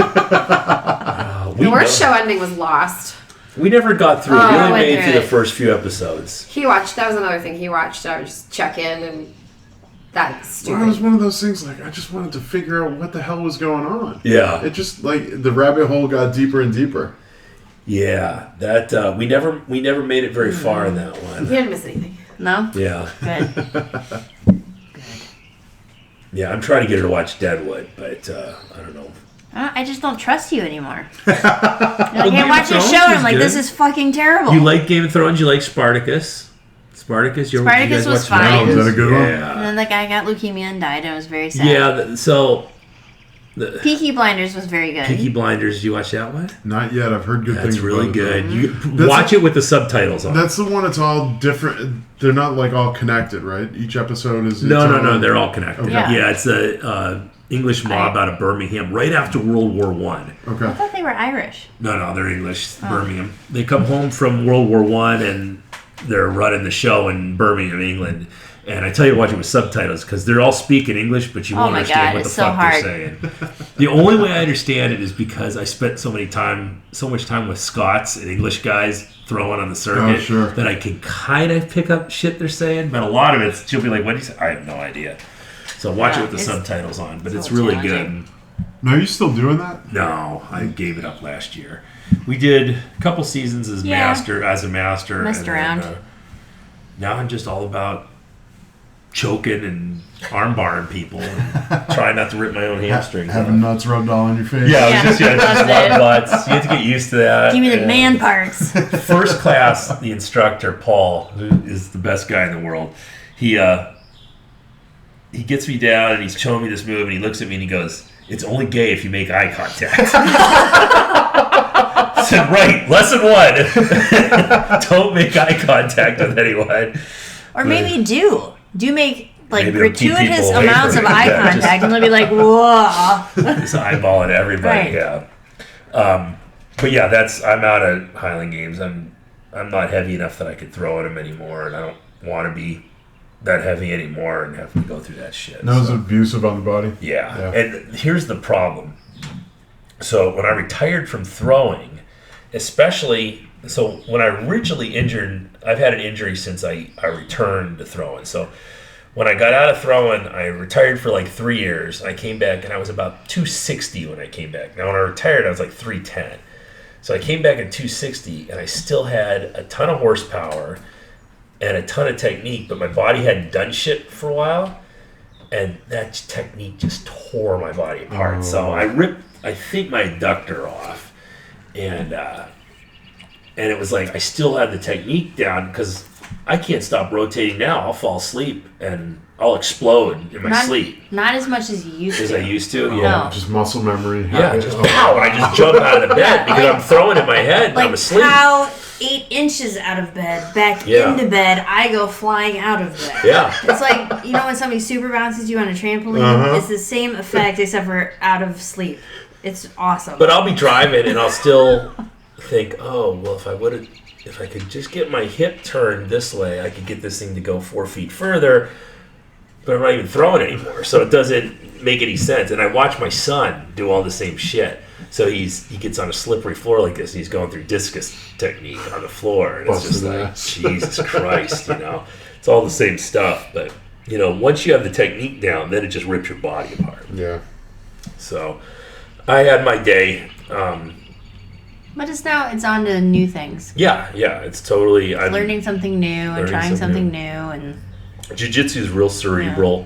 The worst show ending was Lost. We never got through it. Oh, We I only went made it through through the it. first few episodes. He watched. That was another thing. He watched. I would just check in, and that's Well, it was stupid. one of those things like I just wanted to figure out what the hell was going on. Yeah. It just like the rabbit hole got deeper and deeper. Yeah. That we never made it very far in that He one. didn't miss anything. No? Yeah. Good. Yeah, I'm trying to get her to watch Deadwood, but I don't know. I just don't trust you anymore. Well, I Game can't of watch this Thrones show and was I'm like, good. this is fucking terrible. You like Game of Thrones? You like Spartacus? Spartacus? You Spartacus guys was watch fine. Oh, is that a good one? And Yeah. then the guy got leukemia and died and it was very sad. Yeah, so Peaky Blinders was very good. Peaky Blinders, did you watch that one? Not yet. I've heard good things. That's really about good. It, you watch it with the subtitles on. That's the one. It's all different. They're not like all connected, right? Each episode is. No. They're all connected. Okay. Yeah, it's a English mob out of Birmingham right after World War One. Okay. I thought they were Irish. No, they're English. Birmingham. They come home from World War One and they're running the show in Birmingham, England. And I tell you to watch it with subtitles because they're all speaking English, but you won't understand what the fuck they're saying. The only way I understand it is because I spent so much time with Scots and English guys throwing on the circuit that I can kind of pick up shit they're saying. But a lot of it, she'll be like, "What do you say?" I have no idea. So watch it with the subtitles on, but it's really good. Now, are you still doing that? No, I gave it up last year. We did a couple seasons as a master. Messed around. Now I'm just all about choking and arm barring people and trying not to rip my own hamstrings. Having nuts rubbed all on your face. Yeah, just love butts. You have to get used to that. Give me the man parts. First class, the instructor, Paul, who is the best guy in the world, he gets me down and he's showing me this move and he looks at me and he goes, "It's only gay if you make eye contact." I said, right, lesson 1. Don't make eye contact with anyone. Or maybe do make Maybe gratuitous amounts of eye contact and they'll be like, whoa. Just eyeballing everybody, right. But yeah, I'm out of Highland Games. I'm not heavy enough that I could throw at them anymore, and I don't want to be that heavy anymore and have to go through that shit. That was abusive on the body. Yeah, and here's the problem. So when I retired from throwing, especially, so when I originally injured, I've had an injury since I returned to throwing. So when I got out of throwing, I retired for like 3 years. I came back and I was about 260 when I came back. Now when I retired, I was like 310. So I came back at 260 and I still had a ton of horsepower and a ton of technique, but my body hadn't done shit for a while. And that technique just tore my body apart. Oh. So I ripped, I think, my adductor off. And it was like I still had the technique down because I can't stop rotating now. I'll fall asleep and I'll explode in my sleep. Not as much as you used to. As I used to? Yeah. Just muscle memory. Yeah, just pow, and I just jump out of the bed because I'm throwing in my head and I'm asleep. How 8 inches out of bed, back into bed, I go flying out of bed. Yeah. It's like, you know when somebody super bounces you on a trampoline? It's the same effect except for out of sleep. It's awesome. But I'll be driving and I'll still think, oh, well, if I could just get my hip turned this way, I could get this thing to go 4 feet further. But I'm not even throwing anymore, so it doesn't make any sense. And I watch my son do all the same shit. So he gets on a slippery floor like this, and he's going through discus technique on the floor, and it's just like, Jesus Christ, it's all the same stuff. But once you have the technique down, then it just rips your body apart. Yeah. So I had my day. But it's on to new things. Yeah, it's totally learning something new and trying something new and. Jiu-jitsu is real cerebral,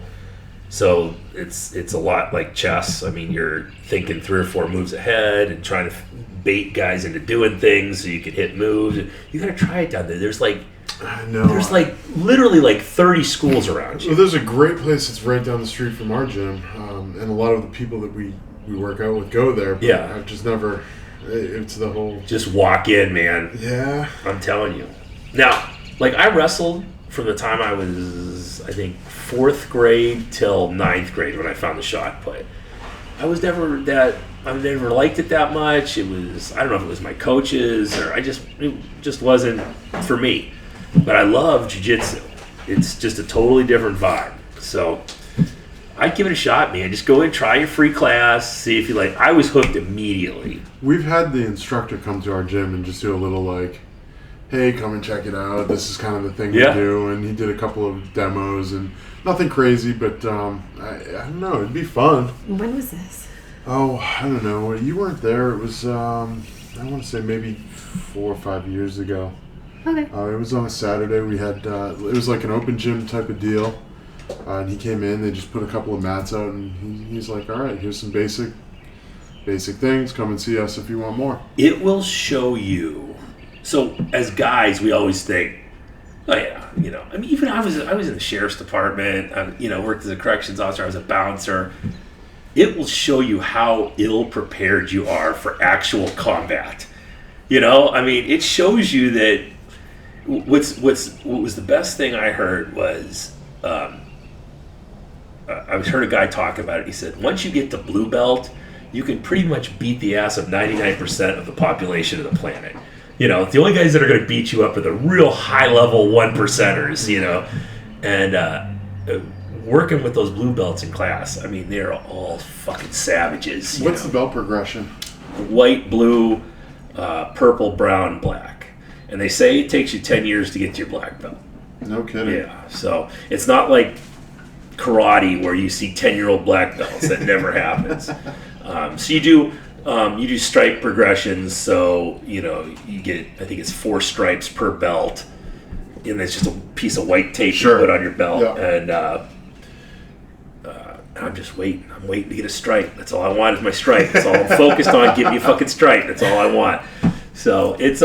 so it's a lot like chess. I mean, you're thinking 3 or 4 moves ahead and trying to bait guys into doing things so you can hit moves. You got to try it down there. There's literally like 30 schools around you. Well, there's a great place that's right down the street from our gym, and a lot of the people that we work out with go there. But I've just never. It's the whole. Just walk in, man. Yeah. I'm telling you. Now, like I wrestled from the time I was, I think, 4th grade till 9th grade when I found the shot put. I never liked it that much. It was, I don't know if it was my coaches or it just wasn't for me. But I love jiu-jitsu. It's just a totally different vibe. So I'd give it a shot, man. Just go in, try your free class, see if you like. I was hooked immediately. We've had the instructor come to our gym and just do a little like, hey, come and check it out. This is kind of the thing we do. And he did a couple of demos and nothing crazy, but I don't know. It'd be fun. When was this? Oh, I don't know. You weren't there. It was, I want to say maybe 4 or 5 years ago. Okay. It was on a Saturday. We had, it was like an open gym type of deal. And he came in. They just put a couple of mats out, and he's like, all right, here's some basic things. Come and see us if you want more. It will show you. So as guys, we always think, oh yeah, I mean, even I was in the sheriff's department. Worked as a corrections officer. I was a bouncer. it will show you how ill prepared you are for actual combat. You know, I mean, it shows you that what was the best thing I heard was, I heard a guy talk about it. He said, once you get to blue belt, you can pretty much beat the ass of 99% of the population of the planet. You know, the only guys that are going to beat you up are the real high-level 1%ers, you know. And working with those blue belts in class, I mean, they're all fucking savages. What's the belt progression? White, blue, purple, brown, black. And they say it takes you 10 years to get to your black belt. No kidding. Yeah, so it's not like karate where you see 10-year-old black belts. That never happens. So you do stripe progressions. So you know you get, I think it's 4 stripes per belt, and it's just a piece of white tape you put on your belt. Yeah. And I'm just waiting. I'm waiting to get a stripe. That's all I want is my stripe. That's all I'm focused on. Give me a fucking stripe. That's all I want. So it's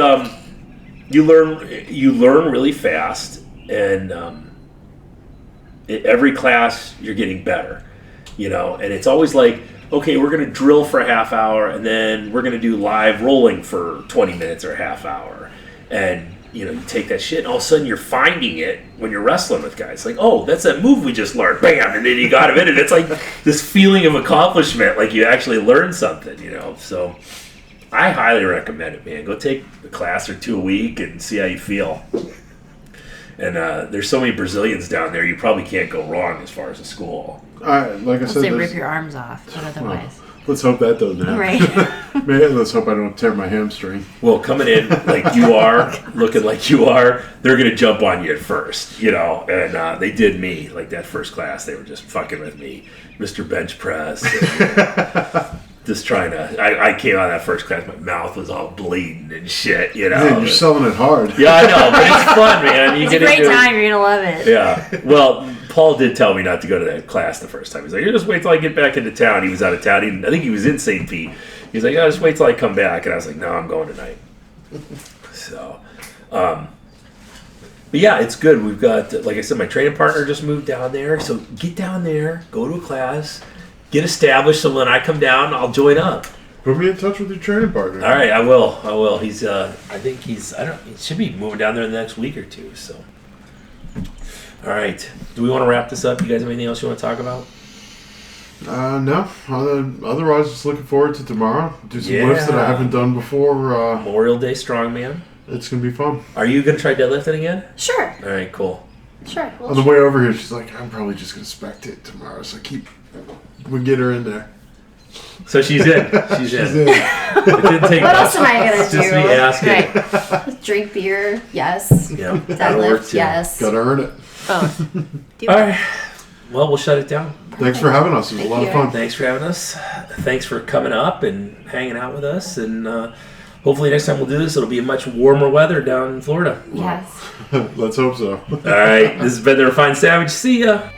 you learn really fast, and every class you're getting better, you know. And it's always like, okay, we're going to drill for a half hour, and then we're going to do live rolling for 20 minutes or a half hour. And, you know, you take that shit, and all of a sudden you're finding it when you're wrestling with guys. Like, oh, that's that move we just learned. Bam! And then you got him in it. It's like this feeling of accomplishment, like you actually learned something, you know. So I highly recommend it, man. Go take a class or 2 a week and see how you feel. And there's so many Brazilians down there, you probably can't go wrong as far as a school. Like I said, they rip your arms off, but otherwise. Well, let's hope that doesn't happen. Right. Man, let's hope I don't tear my hamstring. Well, coming in like you are, looking like you are, they're going to jump on you at first, you know. And they did me. Like that first class, they were just fucking with me. Mr. Bench Press. And, just trying to, I came out of that first class, my mouth was all bleeding and shit, you know. Man, you're selling it hard. Yeah, I know, but it's fun, man. It's a great time, you're going to love it. Yeah. Well, Paul did tell me not to go to that class the first time. He's like, you just wait till I get back into town. He was out of town. I think he was in St. Pete. He's like, just wait till I come back. And I was like, no, I'm going tonight. So, but yeah, it's good. We've got, like I said, my training partner just moved down there. So get down there, go to a class, get established, so when I come down, I'll join up. Put me in touch with your training partner. All right, I will. He's, I think he should be moving down there in the next week or two, so. All right. Do we want to wrap this up? You guys have anything else you want to talk about? No. Otherwise, just looking forward to tomorrow. Do some lifts that I haven't done before. Memorial Day Strongman. It's going to be fun. Are you going to try deadlifting again? Sure. All right, cool. Sure. On the way over here, she's like, I'm probably just going to spectate tomorrow, so we'll get her in there. So she's in. She's in. It didn't take what else am I going to do? Just me asking. Right. Drink beer, yes. Yeah. Deadlift, yes. Got to earn it. Both. All right. Well, we'll shut it down. Thanks for having us. It was a lot of fun. Thanks for having us. Thanks for coming up and hanging out with us. And hopefully next time we'll do this, it'll be in much warmer weather down in Florida. Yes. Let's hope so. All right. This has been the Refined Savage. See ya.